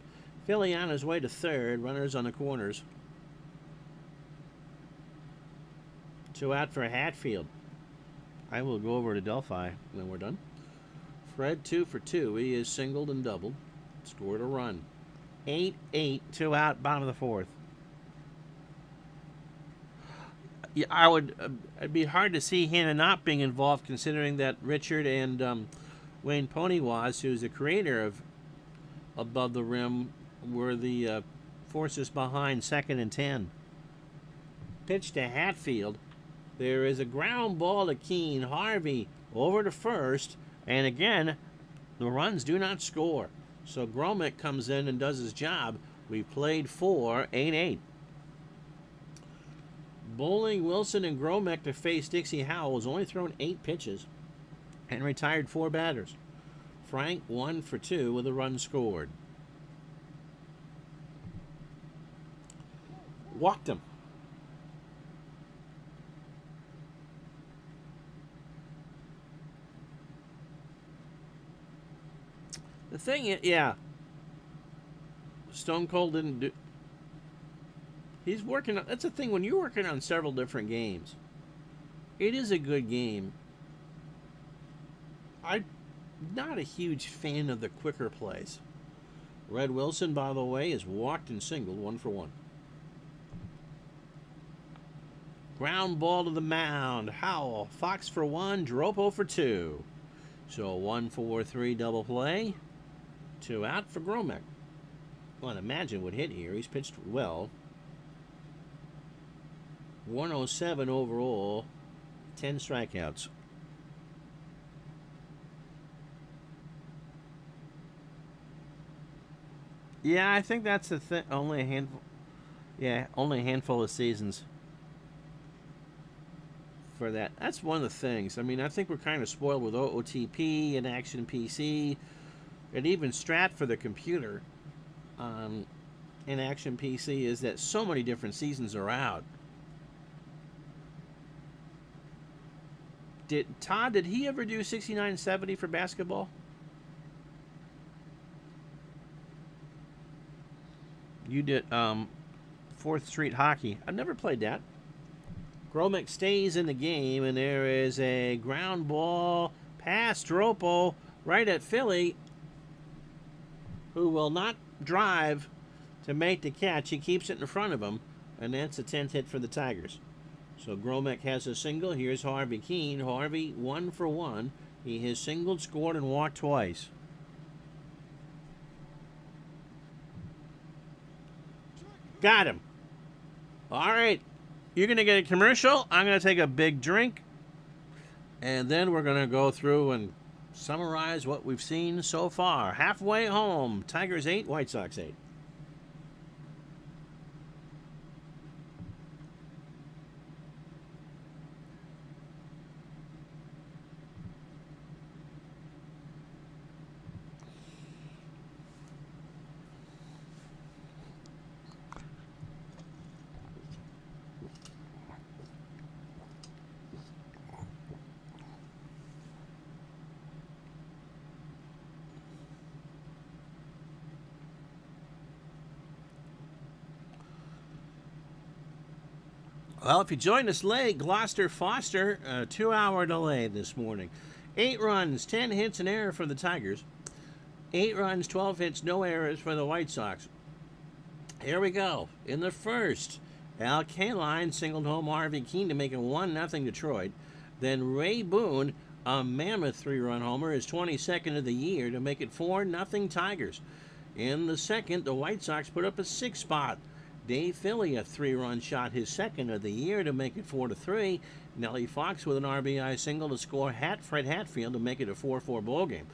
Philly on his way to third. Runners on the corners. 2 out for Hatfield. I will go over to Delphi when we're done. Fred, 2 for 2. He is singled and doubled. Scored a run. 8-8, 2 out, bottom of the 4th. Yeah, it'd be hard to see Hannah not being involved, considering that Richard and Wayne Ponywas, who's the creator of Above the Rim, were the forces behind 2nd and 10. Pitch to Hatfield. There is a ground ball to Keene. Harvey over to first, and again, the runs do not score. So Gromick comes in and does his job. We played 4, 8-8. Bowling, Wilson, and Gromick to face Dixie Howell has only thrown 8 pitches and retired 4 batters. Frank 1 for 2 with a run scored. Walked him. The thing is, yeah, Stone Cold didn't do. He's working on. That's the thing when you're working on several different games. It is a good game. I'm not a huge fan of the quicker plays. Red Wilson, by the way, is walked and singled 1 for 1. Ground ball to the mound. Howell, Fox for 1, Dropo for 2. So 1-4-3 double play. 2 out for Gromick. Well, imagine what hit here. He's pitched well. 107 overall, 10 strikeouts. Yeah, I think that's the thing. Only a handful. Yeah, only a handful of seasons for that. That's one of the things. I mean, I think we're kind of spoiled with OOTP and Action PC, and even Strat for the computer. In Action PC is that so many different seasons are out. Did he ever do 69-70 for basketball? You did 4th Street Hockey. I've never played that. Gromick stays in the game, and there is a ground ball past Dropo right at Philly, who will not drive to make the catch. He keeps it in front of him, and that's a 10th hit for the Tigers. So Gromick has a single. Here's Harvey Keene. Harvey 1 for 1. He has singled, scored, and walked twice. Got him. All right. You're going to get a commercial. I'm going to take a big drink. And then we're going to go through and summarize what we've seen so far. Halfway home. Tigers 8, White Sox 8. Well, if you joined us late, Gloucester Foster, a 2-hour delay this morning. 8 runs, 10 hits, and error for the Tigers. 8 runs, 12 hits, no errors for the White Sox. Here we go. In the first, Al Kaline singled home Harvey Keene to make it 1-0 Detroit. Then Ray Boone, a mammoth 3-run homer, his 22nd of the year to make it 4-0 Tigers. In the second, the White Sox put up a 6-spot. Dave Philly, a 3-run shot, his 2nd of the year to make it 4-3. Nellie Fox with an RBI single to score Fred Hatfield to make it a 4-4 ball game.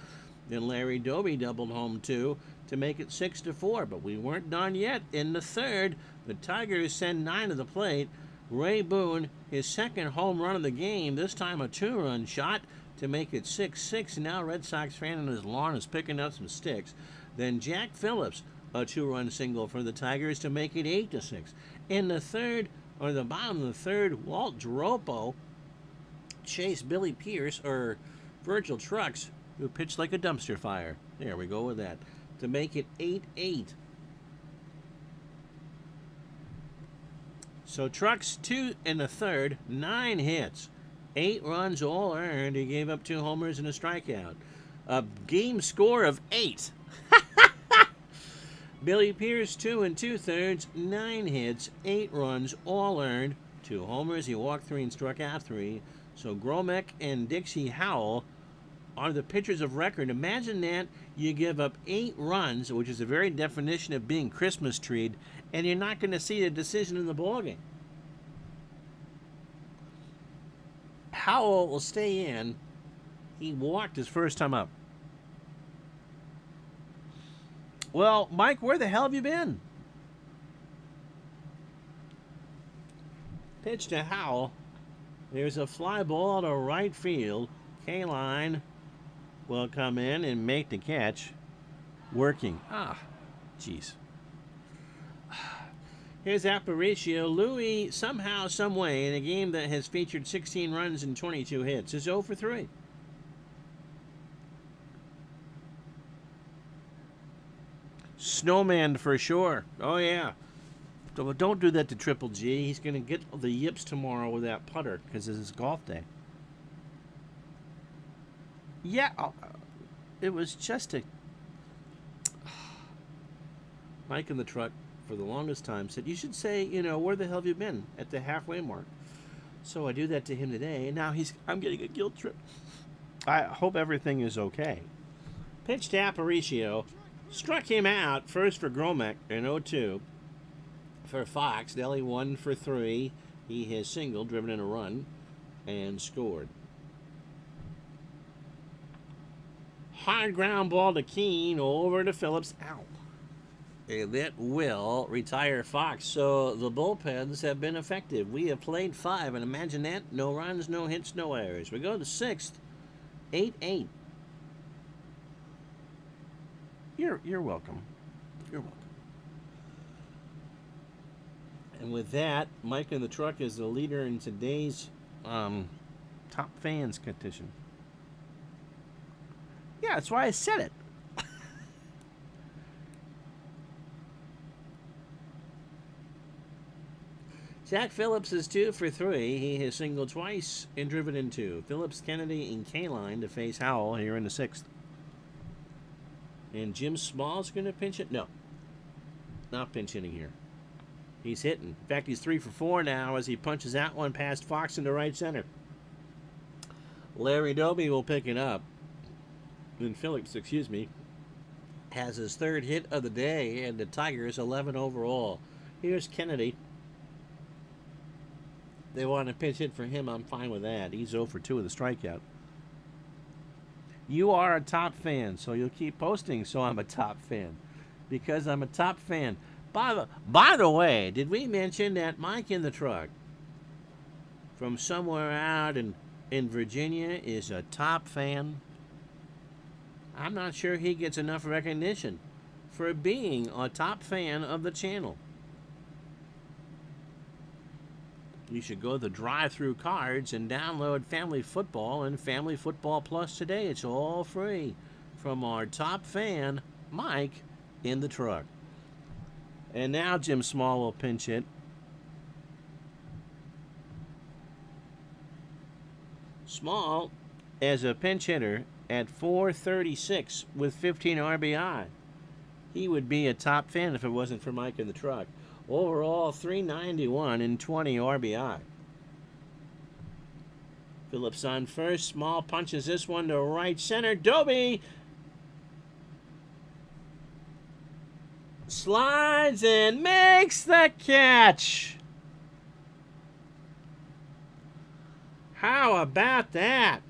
Then Larry Doby doubled home 2 to make it 6-4. But we weren't done yet. In the third, the Tigers send 9 to the plate. Ray Boone, his 2nd home run of the game, this time a 2-run shot to make it 6-6. Now Red Sox fan on his lawn is picking up some sticks. Then Jack Phillips, a 2-run single for the Tigers to make it 8-6. In the third, or the bottom of the third, Walt Dropo chased Billy Pierce, or Virgil Trucks, who pitched like a dumpster fire. There we go with that. To make it 8-8. So Trucks 2 in the third, 9 hits, 8 runs all earned. He gave up 2 homers and a strikeout. A game score of 8. Billy Pierce, 2 2/3, 9 hits, 8 runs, all earned, 2 homers. He walked 3 and struck out 3. So Gromick and Dixie Howell are the pitchers of record. Imagine that you give up 8 runs, which is the very definition of being Christmas treed, and you're not going to see a decision in the ballgame. Howell will stay in He walked his first time up. Well, Mike, where the hell have you been? Pitch to Howell. There's a fly ball to right field. K-Line will come in and make the catch. Working. Jeez. Here's Aparicio. Louis, somehow, someway, in a game that has featured 16 runs and 22 hits, is 0 for 3. Snowman for sure. Oh, yeah. Don't do that to Triple G. He's going to get the yips tomorrow with that putter because it's his golf day. Yeah, it was just a... Mike in the truck for the longest time said, you should say, where the hell have you been at the halfway mark? So I do that to him today, and now I'm getting a guilt trip. I hope everything is okay. Pitch to Aparicio. Struck him out first for Gromek in 0-2. For Fox, Nelly 1 for 3. He has singled, driven in a run, and scored. Hard ground ball to Keene, over to Phillips, out. And that will retire Fox. So the bullpens have been effective. We have played 5, and imagine that. No runs, no hits, no errors. We go to 6th, 8-8. You're welcome. You're welcome. And with that, Mike in the truck is the leader in today's top fans competition. Yeah, that's why I said it. Zach Phillips is 2 for 3. He has singled twice and driven in 2. Phillips, Kennedy, and K-Line to face Howell here in the 6th. And Jim Small's going to pinch it? No. Not pinch hitting here. He's hitting. In fact, he's 3 for 4 now as he punches that one past Fox into right center. Larry Doby will pick it up. And Phillips, has his 3rd hit of the day, and the Tigers 11 overall. Here's Kennedy. They want to pinch hit for him. I'm fine with that. He's 0 for 2 with a strikeout. You are a top fan, so you'll keep posting, so I'm a top fan. Because I'm a top fan. By the way, did we mention that Mike in the truck from somewhere out in Virginia is a top fan? I'm not sure he gets enough recognition for being a top fan of the channel. You should go to the drive-through cards and download Family Football and Family Football Plus today. It's all free from our top fan, Mike in the truck. And now Jim Small will pinch hit. Small as a pinch hitter at 436 with 15 RBI. He would be a top fan if it wasn't for Mike in the truck. Overall, 391 and 20 RBI. Phillips on first. Small punches this one to right center. Doby slides and makes the catch. How about that?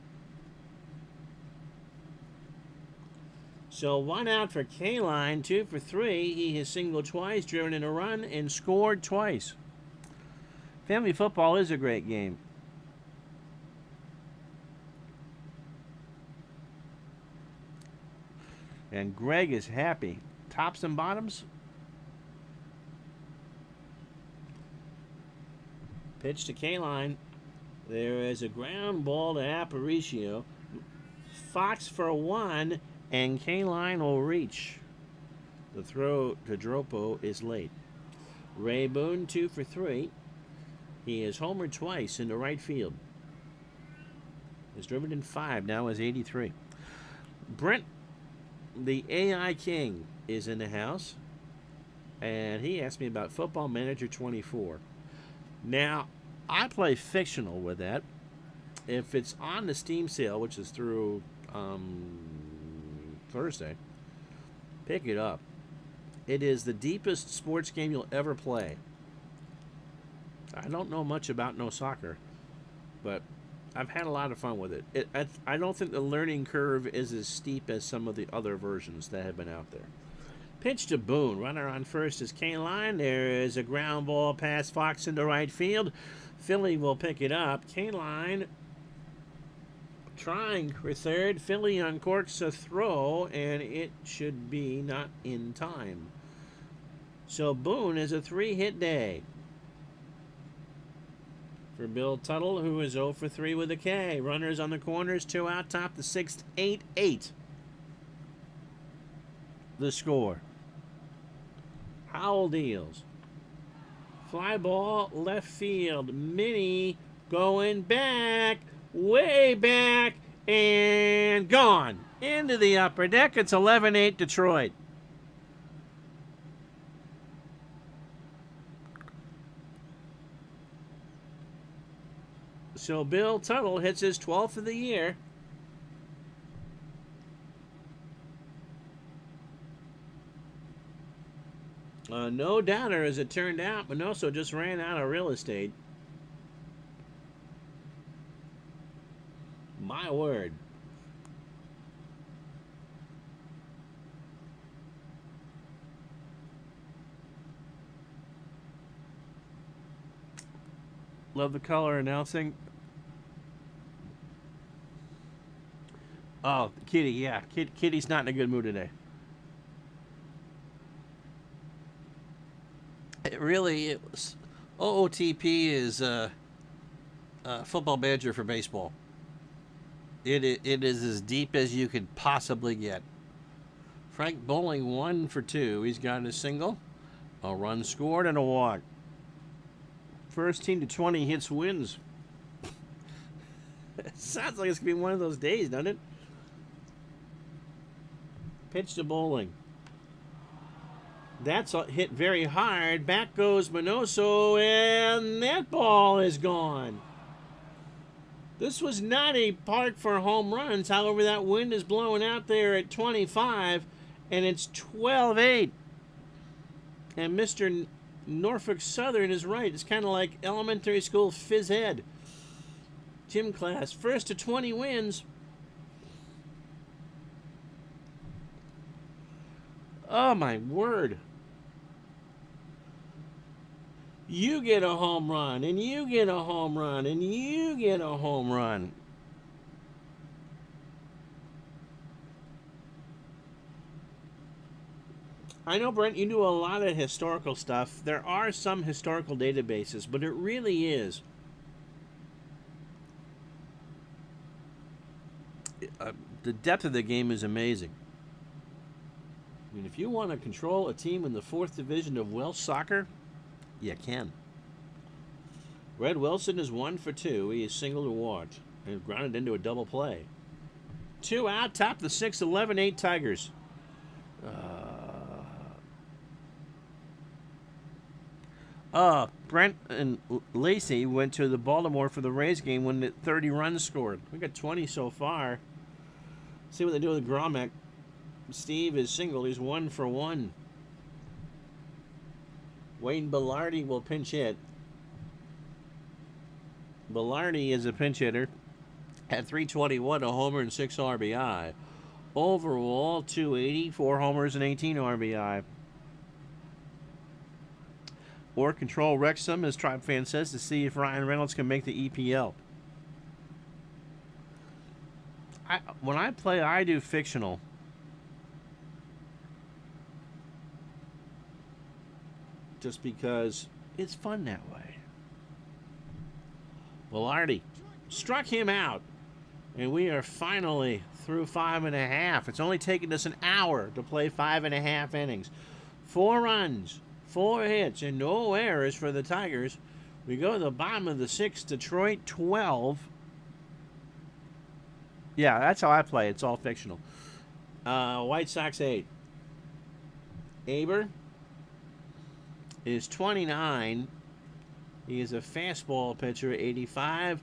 So 1 out for K-Line, 2 for 3. He has singled twice, driven in a run, and scored twice. Family football is a great game. And Greg is happy. Tops and bottoms. Pitch to K-Line. There is a ground ball to Aparicio. Fox for 1. And K-Line will reach. The throw to Dropo is late. Ray Boone, 2 for 3. He has homered twice into right field. Has driven in 5, now is 83. Brent, the AI King, is in the house. And he asked me about Football Manager 24. Now, I play fictional with that. If it's on the Steam sale, which is through Thursday, pick it up. It is the deepest sports game you'll ever play. I don't know much about no soccer, but I've had a lot of fun with it. I don't think the learning curve is as steep as some of the other versions that have been out there. Pitch to Boone. Runner on first is Kaline. There is a ground ball past Fox into right field. Philly will pick it up. Kaline trying for third. Philly uncorks a throw, and it should be not in time. So Boone is a 3-hit day for Bill Tuttle, who is 0 for 3 with a K. Runners on the corners, 2 out, top the 6th, 8-8. The score. Howell deals. Fly ball, left field. Minnie going back, way back, and gone. Into the upper deck. It's 11-8 Detroit. So Bill Tuttle hits his 12th of the year. No doubter, as it turned out, Minoso just ran out of real estate. My word. Love the color announcing. Oh, Kitty, yeah. Kitty's not in a good mood today. It was. OOTP is football manager for baseball. It is as deep as you could possibly get. Frank Bowling 1 for 2. He's got a single, a run scored, and a walk. First team to 20 hits wins. It sounds like it's going to be one of those days, doesn't it? Pitch to Bowling. That's hit very hard. Back goes Minoso, and that ball is gone. This was not a park for home runs. However, that wind is blowing out there at 25, and it's 12-8. And Mr. Norfolk Southern is right. It's kind of like elementary school phys ed. Gym class. First to 20 wins. Oh, my word. You get a home run, and you get a home run, and you get a home run. I know, Brent, you do a lot of historical stuff. There are some historical databases, but it really is. The depth of the game is amazing. I mean, if you want to control a team in the 4th division of Welsh soccer, you can. Red Wilson is 1 for 2. He is single to walked and grounded into a double play. 2 out, top the 6th, 11-8 Tigers. Brent and Lacey went to the Baltimore for the Rays game when 30 runs scored. We got 20 so far. See what they do with Gromek. Steve is single. He's 1 for 1. Wayne Bellardi will pinch hit. Bellardi is a pinch hitter. At 321, a homer and 6 RBI. Overall, 280, 4 homers and 18 RBI. Or control Wrexham, as Tribe Fan says, to see if Ryan Reynolds can make the EPL. When I play, I do fictional. Just because it's fun that way. Velarde struck him out. And we are finally through 5.5. It's only taken us an hour to play 5.5 innings. 4 runs, 4 hits, and no errors for the Tigers. We go to the bottom of the 6th, Detroit 12. Yeah, that's how I play. It's all fictional. White Sox 8. Aber is 29. He is a fastball pitcher, 85,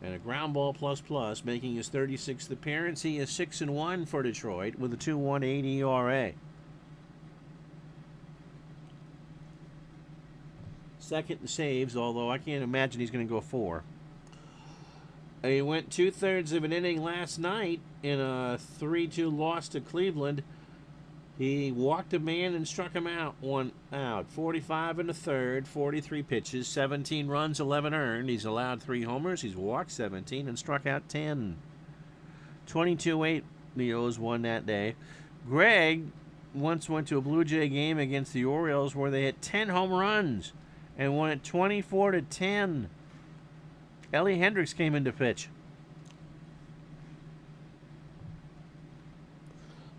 and a ground ball plus, making his 36th appearance. He is 6-1 for Detroit with a 2.18 ERA. Second in saves, although I can't imagine he's going to go 4. He went 2/3 of an inning last night in a 3-2 loss to Cleveland. He walked a man and struck him out. 1 out. 45 and a third, 43 pitches, 17 runs, 11 earned. He's allowed 3 homers. He's walked 17 and struck out 10. 22-8 the O's won that day. Greg once went to a Blue Jay game against the Orioles where they hit 10 home runs and won it 24-10. Ellie Hendricks came in to pitch.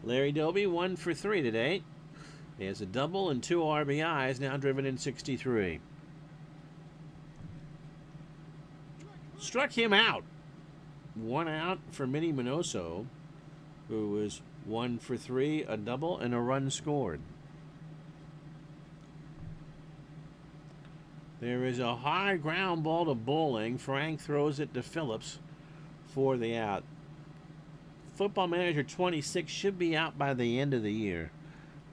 Larry Doby 1 for 3 today. He has a double and 2 RBIs, now driven in 63. Struck him out. 1 out for Minnie Minoso, who was 1 for 3, a double, and a run scored. There is a high ground ball to Bowling. Frank throws it to Phillips for the out. Football Manager 26 should be out by the end of the year.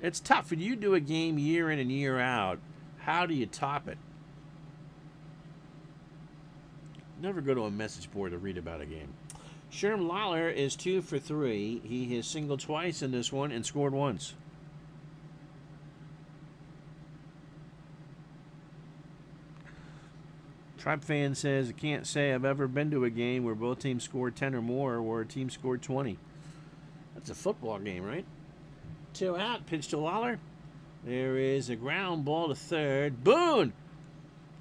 It's tough. When you do a game year in and year out, how do you top it? Never go to a message board to read about a game. Sherm Lawler is 2 for 3. He has singled twice in this one and scored once. Tribe fan says, I can't say I've ever been to a game where both teams scored 10 or more, where a team scored 20. That's a football game, right? 2 out, pitch to Lawler. There is a ground ball to third. Boone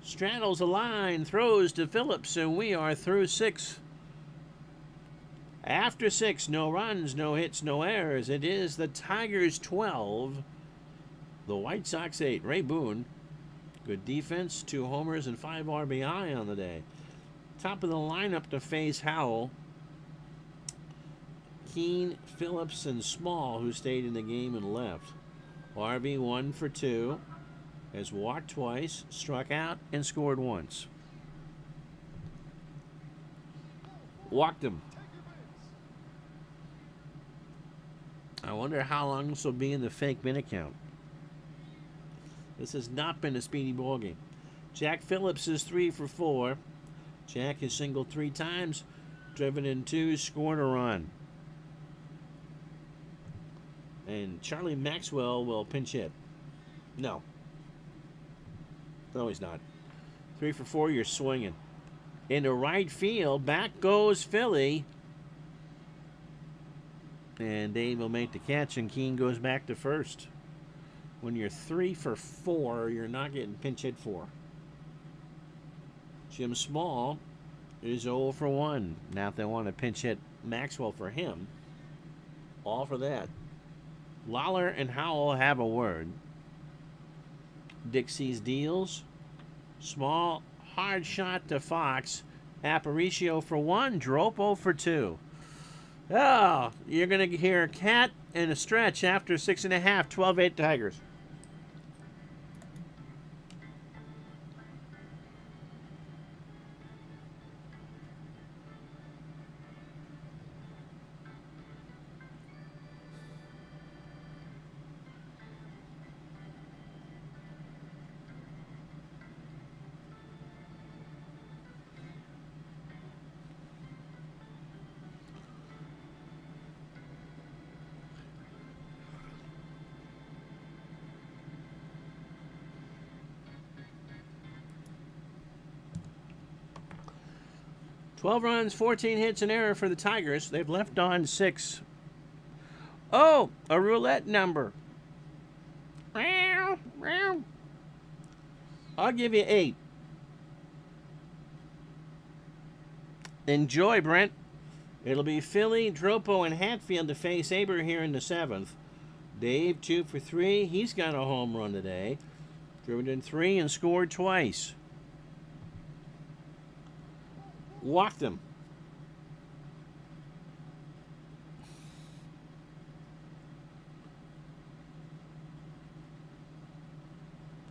straddles the line, throws to Phillips, and we are through 6. After 6, no runs, no hits, no errors. It is the Tigers 12, the White Sox 8. Ray Boone, good defense, 2 homers and 5 RBI on the day. Top of the lineup to face Howell. Keene, Phillips, and Small, who stayed in the game and left. Harvey 1 for 2. Has walked twice, struck out, and scored once. Walked him. I wonder how long this will be in the fake minute count. This has not been a speedy ball game. Jack Phillips is 3 for 4. Jack has singled 3 times, driven in 2, scored a run. And Charlie Maxwell will pinch hit. No. No, he's not. 3 for 4, you're swinging. Into right field, back goes Philly. And Dave will make the catch, and Keene goes back to first. When you're 3 for 4, you're not getting pinch hit for. Jim Small is 0 for 1. Now if they want to pinch hit Maxwell for him, all for that. Lawler and Howell have a word. Dixie's deals. Small, hard shot to Fox. Aparicio for 1. Dropo for 2. Oh, you're going to hear a cat and a stretch after 6.5. 12-8 Tigers. Twelve runs, 14 hits, an error for the Tigers. They've left on 6. Oh, a roulette number. I'll give you 8. Enjoy, Brent. It'll be Philly, Dropo, and Hatfield to face Aber here in the 7th. Dave, 2 for 3. He's got a home run today. Driven in 3 and scored twice. Walked him.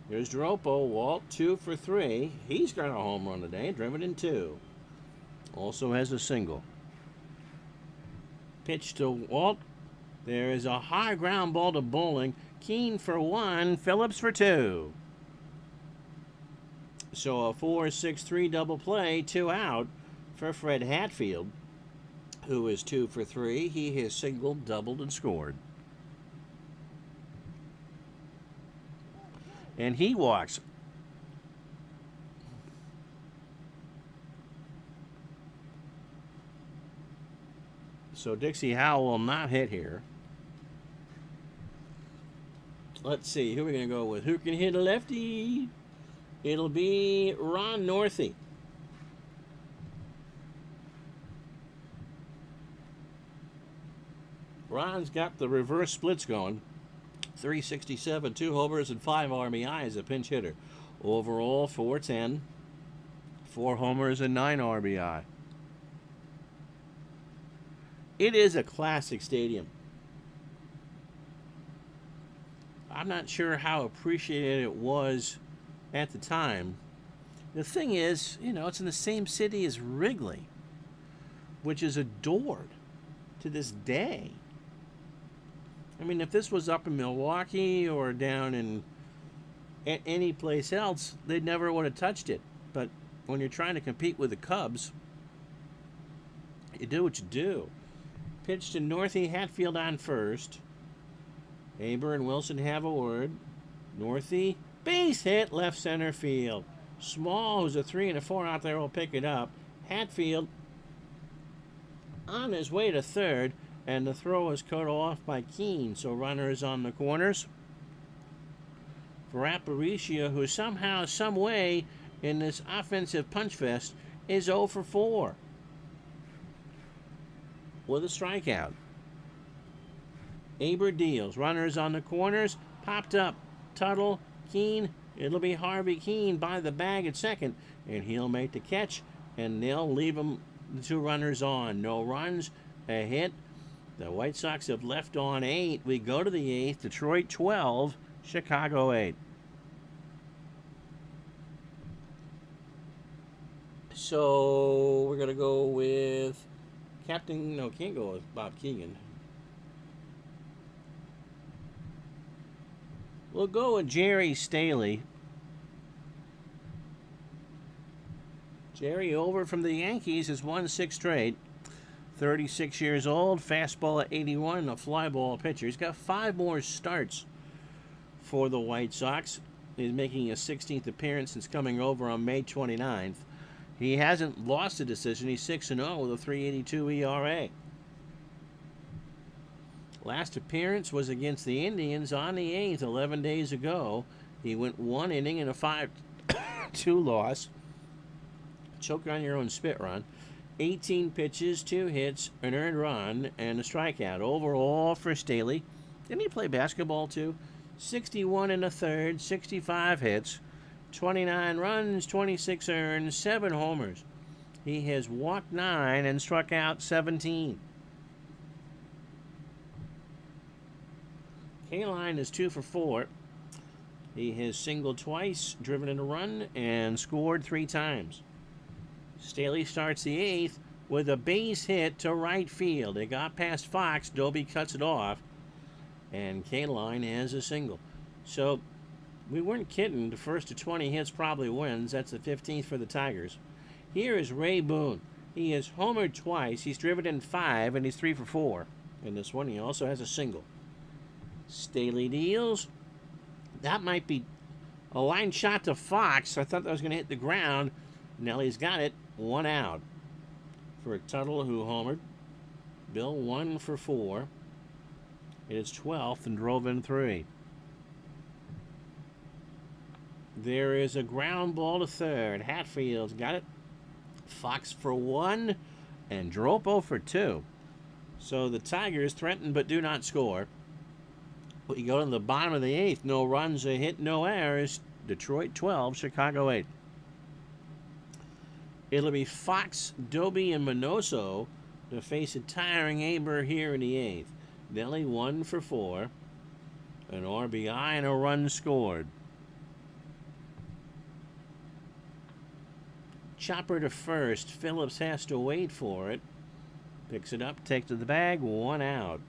Here's Dropo. Walt, 2 for 3. He's got a home run today, driven in 2. Also has a single. Pitch to Walt. There is a high ground ball to Bowling. Keene for 1, Phillips for 2. So a 4-6-3 double play, 2 out for Fred Hatfield, who is 2 for 3. He has singled, doubled, and scored. And he walks. So Dixie Howell will not hit here. Let's see, who are we going to go with? Who can hit a lefty? It'll be Ron Northey. Ron's got the reverse splits going. 367, 2 homers, and 5 RBI as a pinch hitter. Overall, 410, 4 homers, and 9 RBI. It is a classic stadium. I'm not sure how appreciated it was at the time. The thing is, it's in the same city as Wrigley, which is adored to this day. I mean, if this was up in Milwaukee or down in any place else, they never would have touched it. But when you're trying to compete with the Cubs, you do what you do. Pitch to Northey, Hatfield on first. Aber and Wilson have a word. Northey, base hit, left center field. Small, who's a 3 and a 4 out there, will pick it up. Hatfield on his way to third, and the throw is cut off by Keene. So runner is on the corners. For Aparicio, who somehow, some way, in this offensive punch fest, is 0 for 4. With a strikeout. Aber deals. Runners on the corners. Popped up. Tuttle. Keene. It'll be Harvey Keene by the bag at second. And he'll make the catch. And they'll leave him the 2 runners on. No runs. A hit. The White Sox have left on 8. We go to the 8th. Detroit 12. Chicago 8. So we're going to go with can't go with Bob Keegan. We'll go with Jerry Staley. Jerry, over from the Yankees, has won 6 straight. 36 years old, fastball at 81, a fly ball pitcher. He's got 5 more starts for the White Sox. He's making his 16th appearance since coming over on May 29th. He hasn't lost a decision. He's 6-0 with a 3.82 ERA. Last appearance was against the Indians on the 8th, 11 days ago. He went 1 inning in a 5-2 loss. Choke on your own spit, Ron. 18 pitches, 2 hits, an earned run, and a strikeout. Overall for Staley. Didn't he play basketball too? 61 and a third, 65 hits, 29 runs, 26 earned, 7 homers. He has walked 9 and struck out 17. Kaline is 2 for 4. He has singled twice, driven in a run, and scored 3 times. Staley starts the 8th with a base hit to right field. It got past Fox. Doby cuts it off, and Kaline has a single. So we weren't kidding. The first to 20 hits probably wins. That's the 15th for the Tigers. Here is Ray Boone. He has homered twice. He's driven in 5, and he's 3 for 4. In this one, he also has a single. Staley deals. That might be a line shot to Fox. I thought that was going to hit the ground. Nelly's got it. 1 out. For Tuttle, who homered. Bill 1 for 4. It is 12th and drove in 3. There is a ground ball to third. Hatfield's got it. Fox for 1 and Dropo for 2. So the Tigers threaten but do not score. We go to the bottom of the 8th. No runs, a hit, no errors. Detroit 12, Chicago 8. It'll be Fox, Doby, and Minoso to face a tiring Aber here in the 8th. Nelly 1 for 4. An RBI and a run scored. Chopper to first. Phillips has to wait for it. Picks it up, takes to the bag, 1 out.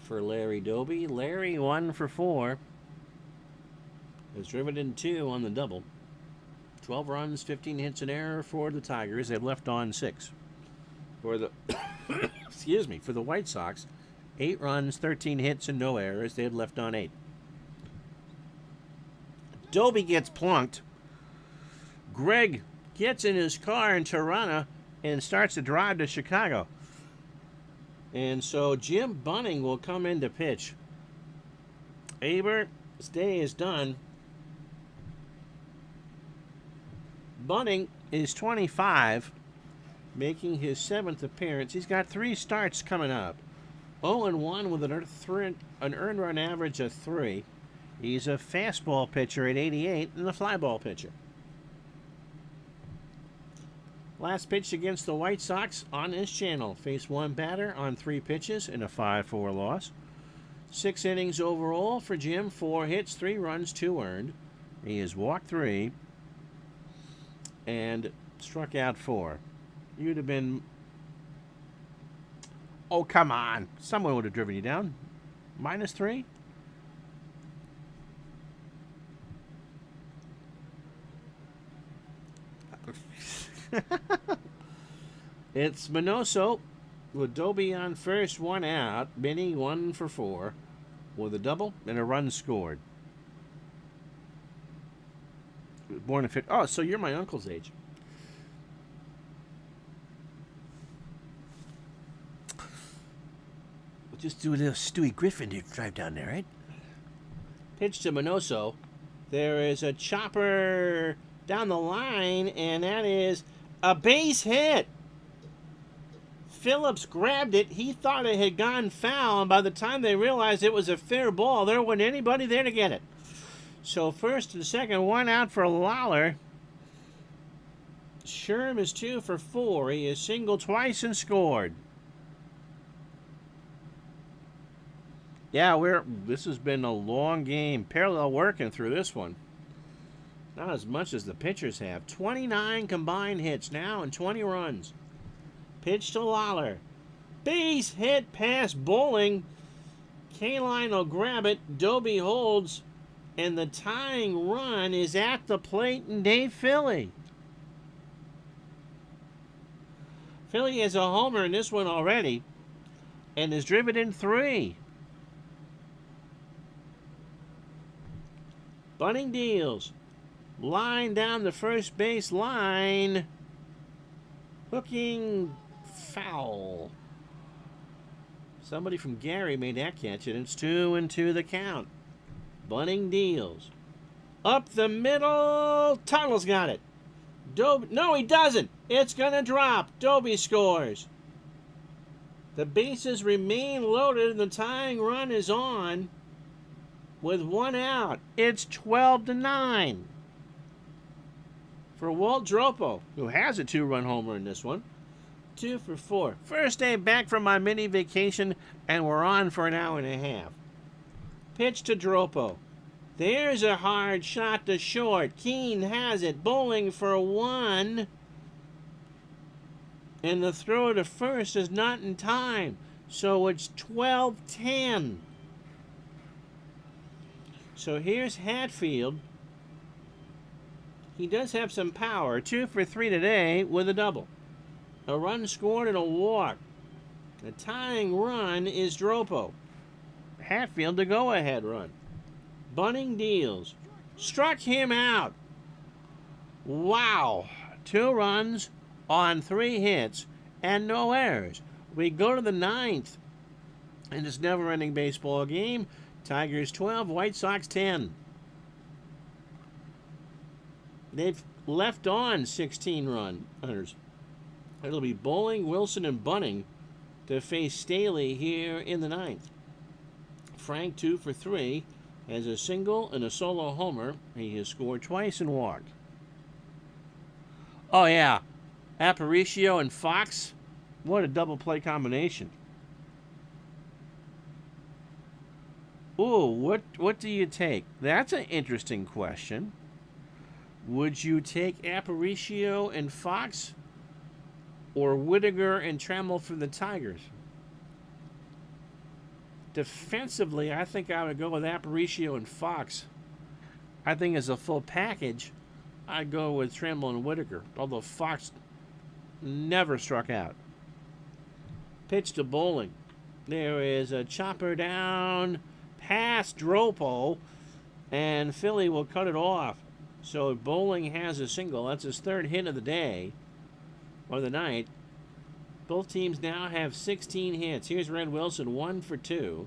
For Larry Doby. Larry 1 for 4. Has driven in 2 on the double. 12 runs, 15 hits, an error for the Tigers. They've left on 6. For the excuse me, for the White Sox, 8 runs, 13 hits, and no errors. They had left on 8. Doby gets plunked. Greg gets in his car in Toronto and starts to drive to Chicago. And so Jim Bunning will come in to pitch. Abert's day is done. Bunning is 25, making his 7th appearance. He's got 3 starts coming up. 0-1 with an earned run average of 3. He's a fastball pitcher at 88 and a fly ball pitcher. Last pitch against the White Sox on this channel. Faced 1 batter on 3 pitches in a 5-4 loss. 6 innings overall for Jim. 4 hits, 3 runs, 2 earned. He has walked 3 and struck out 4. You'd have been... Oh, come on. Someone would have driven you down. -3? It's Minoso with Doby on first, 1 out. Benny 1 for 4 with a double and a run scored. Born in 50. Oh, so you're my uncle's age. We'll just do a little Stewie Griffin to drive down there, right? Pitch to Minoso. There is a chopper down the line, and that is a base hit. Phillips grabbed it. He thought it had gone foul, and by the time they realized it was a fair ball, there wasn't anybody there to get it. So first and second, 1 out for Lawler. Sherm is 2 for 4. He has singled twice and scored. Yeah, this has been a long game. Parallel working through this one. Not as much as the pitchers have. 29 combined hits now and 20 runs. Pitch to Lawler. Base hit past Bowling. Kaline will grab it. Doby holds. And the tying run is at the plate in Dave Philly. Philly has a homer in this one already and has driven in 3. Bunning deals. Line down the first base line. Hooking foul. Somebody from Gary made that catch, and it's 2-2 the count. Bunning deals. Up the middle. Tuttle's got it. Doby. No, he doesn't. It's going to drop. Doby scores. The bases remain loaded, and the tying run is on with 1 out. It's 12-9. For Walt Dropo, who has a 2-run homer in this one. 2 for 4. First day back from my mini vacation, and we're on for an hour and a half. Pitch to Dropo. There's a hard shot to short. Keene has it. Bowling for 1. And the throw to first is not in time. So it's 12-10. So here's Hatfield. He does have some power. 2 for 3 today with a double. A run scored and a walk. The tying run is Dropo. Hatfield the go-ahead run. Bunning deals. Struck him out. Wow. 2 runs on 3 hits and no errors. We go to the 9th in this never-ending baseball game. Tigers 12, White Sox 10. They've left on 16 runners. It'll be Bowling, Wilson, and Bunning to face Staley here in the 9th. Frank 2 for 3 has a single and a solo homer. He has scored twice and walked. Oh yeah, Aparicio and Fox. What a double play combination. Ooh, what do you take? That's an interesting question. Would you take Aparicio and Fox or Whittaker and Trammell for the Tigers? Defensively, I think I would go with Aparicio and Fox. I think as a full package, I'd go with Trammell and Whitaker, although Fox never struck out. Pitch to Bowling. There is a chopper down past Dropo, and Philly will cut it off. So Bowling has a single. That's his third hit of the day, or the night. Both teams now have 16 hits. Here's Red Wilson, 1 for 2.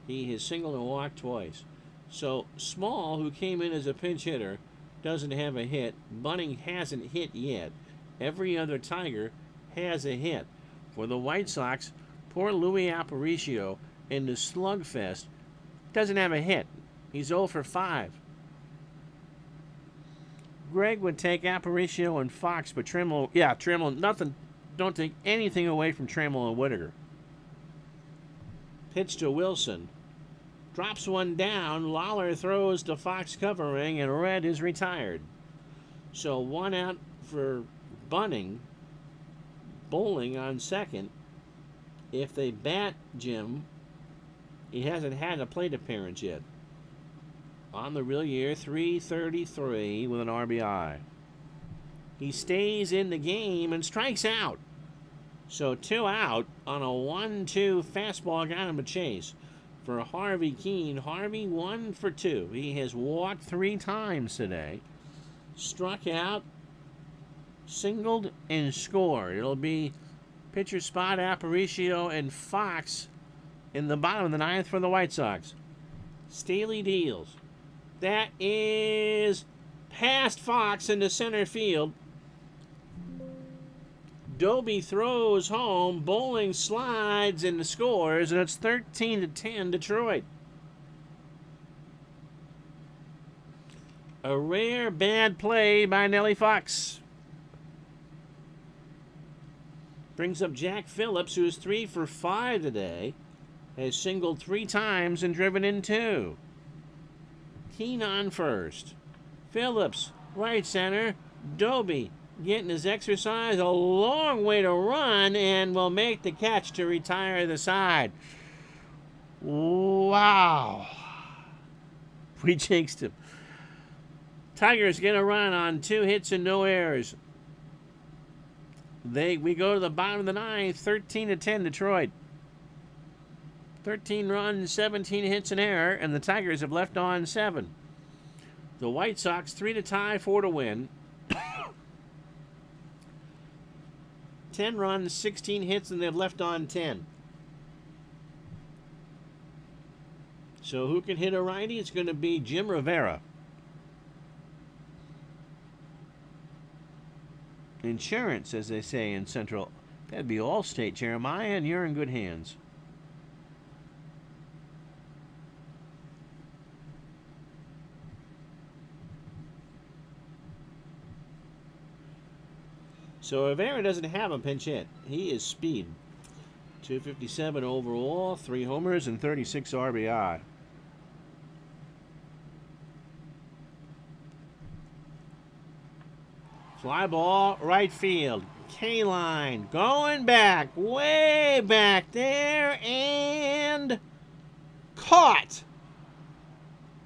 He has singled and walked twice. So Small, who came in as a pinch hitter, doesn't have a hit. Bunning hasn't hit yet. Every other Tiger has a hit. For the White Sox, poor Louis Aparicio in the slugfest doesn't have a hit. He's 0 for 5. Greg would take Aparicio and Fox, but Trammell, nothing. Don't take anything away from Trammell and Whitaker. Pitch to Wilson. Drops one down. Lawler throws to Fox covering, and Red is retired. So 1 out for Bunning. Bowling on second. If they bat Jim, he hasn't had a plate appearance yet. On the real year, 333 with an RBI. He stays in the game and strikes out. So 2 out on a 1-2 fastball got him a chase. For Harvey Keene, Harvey 1 for 2. He has walked 3 times today. Struck out, singled, and scored. It'll be pitcher spot Aparicio and Fox in the bottom of the 9th for the White Sox. Staley deals. That is past Fox into center field. Doby throws home. Bowling slides and scores, and it's 13-10 Detroit. A rare bad play by Nellie Fox. Brings up Jack Phillips, who is 3 for 5 today. Has singled 3 times and driven in 2. Keene on first. Phillips, right center. Doby getting his exercise. A long way to run, and will make the catch to retire the side. Wow. We jinxed him. Tigers get a run on 2 hits and no errors. We go to the bottom of the 9th, 13-10 Detroit. 13 runs, 17 hits, and error, and the Tigers have left on 7. The White Sox 3 to tie, 4 to win. 10 runs, 16 hits, and they've left on 10. So who can hit a righty? It's going to be Jim Rivera. Insurance, as they say in Central. That'd be Allstate, Jeremiah, and you're in good hands. So Rivera doesn't have a pinch hit. He is speed. 257 overall, 3 homers, and 36 RBI. Fly ball, right field. K-line going back, way back there, and caught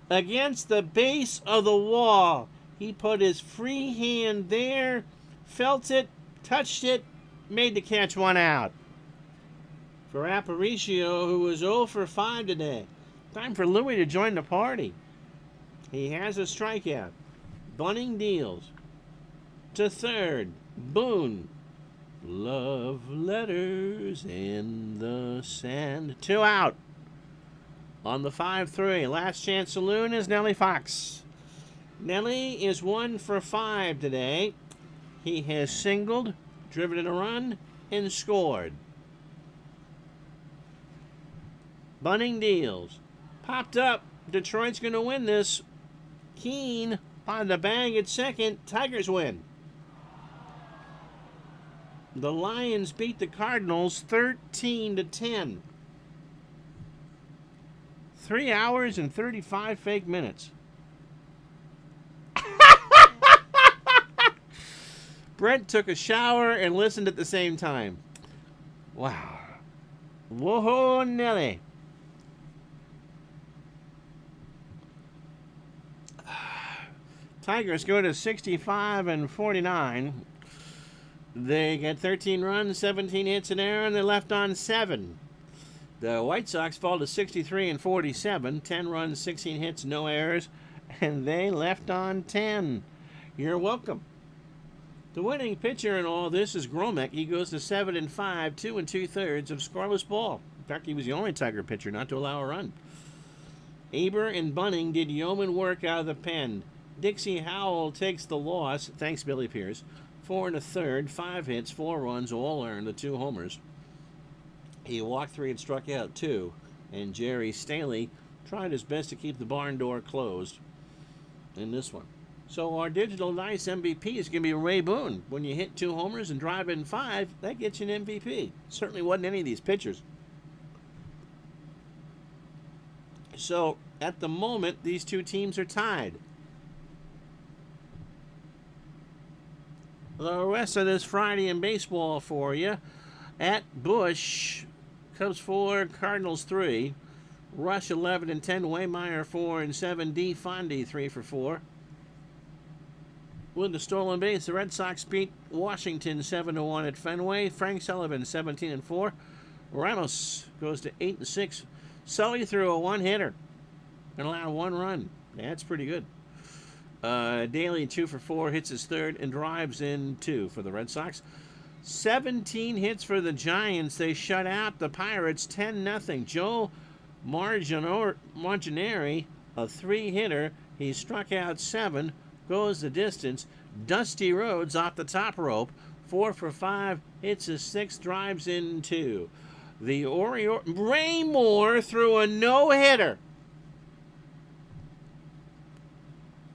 against the base of the wall. He put his free hand there, felt it, touched it, made the catch, 1 out. For Aparicio, who was 0 for 5 today. Time for Louis to join the party. He has a strikeout. Bunning deals. To third, Boone. Love letters in the sand. 2 out. On the 5-3. Last chance saloon is Nellie Fox. Nellie is 1 for 5 today. He has singled, driven in a run, and scored. Bunning deals. Popped up. Detroit's going to win this. Keene on the bag at second. Tigers win. The Lions beat the Cardinals 13-10. 3 hours and 35 fake minutes. Brent took a shower and listened at the same time. Wow. Whoa, Nelly. Tigers go to 65 and 49. They get 13 runs, 17 hits, an error, and they're left on 7. The White Sox fall to 63 and 47, 10 runs, 16 hits, no errors, and they left on 10. You're welcome. The winning pitcher in all this is Gromek. He goes to 7 and 5, 2 2/3 of scoreless ball. In fact, he was the only Tiger pitcher not to allow a run. Aber and Bunning did yeoman work out of the pen. Dixie Howell takes the loss. Thanks, Billy Pierce. 4 1/3, 5 hits, 4 runs, all earned, the 2 homers. He walked 3 and struck out 2. And Jerry Staley tried his best to keep the barn door closed in this one. So our digital dice MVP is going to be Ray Boone. When you hit 2 homers and drive in 5, that gets you an MVP. Certainly wasn't any of these pitchers. So at the moment, these 2 teams are tied. The rest of this Friday in baseball for you. At Busch, Cubs 4, Cardinals 3. Rush 11 and 10, Waymeyer 4 and 7, D. Fondy 3 for 4. With the stolen base, the Red Sox beat Washington 7-1 at Fenway. Frank Sullivan 17 and 4. Ramos goes to 8 and 6. Sully threw a 1-hitter and allowed 1 run. That's pretty good. Daly 2 for 4, hits his 3rd and drives in 2 for the Red Sox. 17 hits for the Giants. They shut out the Pirates 10-0. Joe Margineri, a 3-hitter. He struck out 7, goes the distance. Dusty Rhodes off the top rope, 4 for 5, hits his 6th, drives in 2. The Ray Moore threw a no-hitter.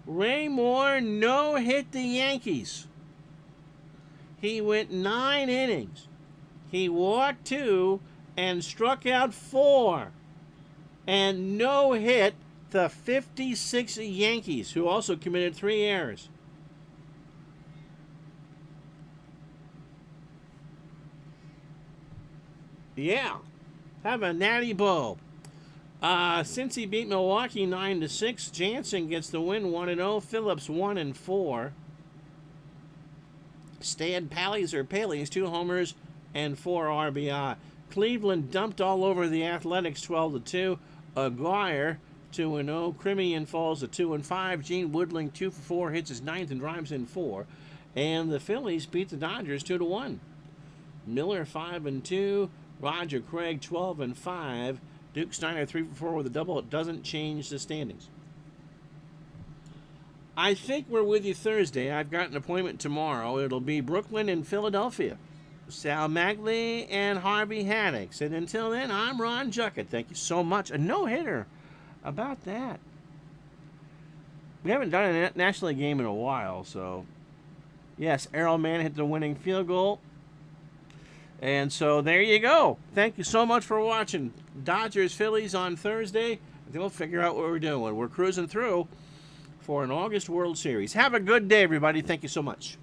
Ray Moore no-hit the Yankees. He went 9 innings. He walked 2 and struck out 4. And no-hit the 56 Yankees, who also committed 3 errors. Yeah, have a natty bow. Since he beat Milwaukee 9-6, Jansen gets the win 1-0. Phillips 1-4. Stan Paley's 2 homers and 4 RBI. Cleveland dumped all over the Athletics 12-2. Aguirre 2-0. Crimian falls to 2-5. Gene Woodling 2 for 4, hits his 9th and drives in 4. And the Phillies beat the Dodgers 2-1. Miller 5-2. Roger Craig 12-5. Duke Steiner 3 for 4 with a double. It doesn't change the standings. I think we're with you Thursday. I've got an appointment tomorrow. It'll be Brooklyn and Philadelphia. Sal Magley and Harvey Haddix. And until then, I'm Ron Juckett. Thank you so much. A no-hitter. About that. We haven't done a National League game in a while, so... Yes, Errol Mann hit the winning field goal. And so there you go. Thank you so much for watching. Dodgers, Phillies on Thursday. Then we'll figure out what we're doing. We're cruising through for an August World Series. Have a good day, everybody. Thank you so much.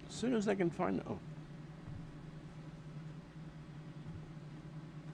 As soon as I can find... Oh.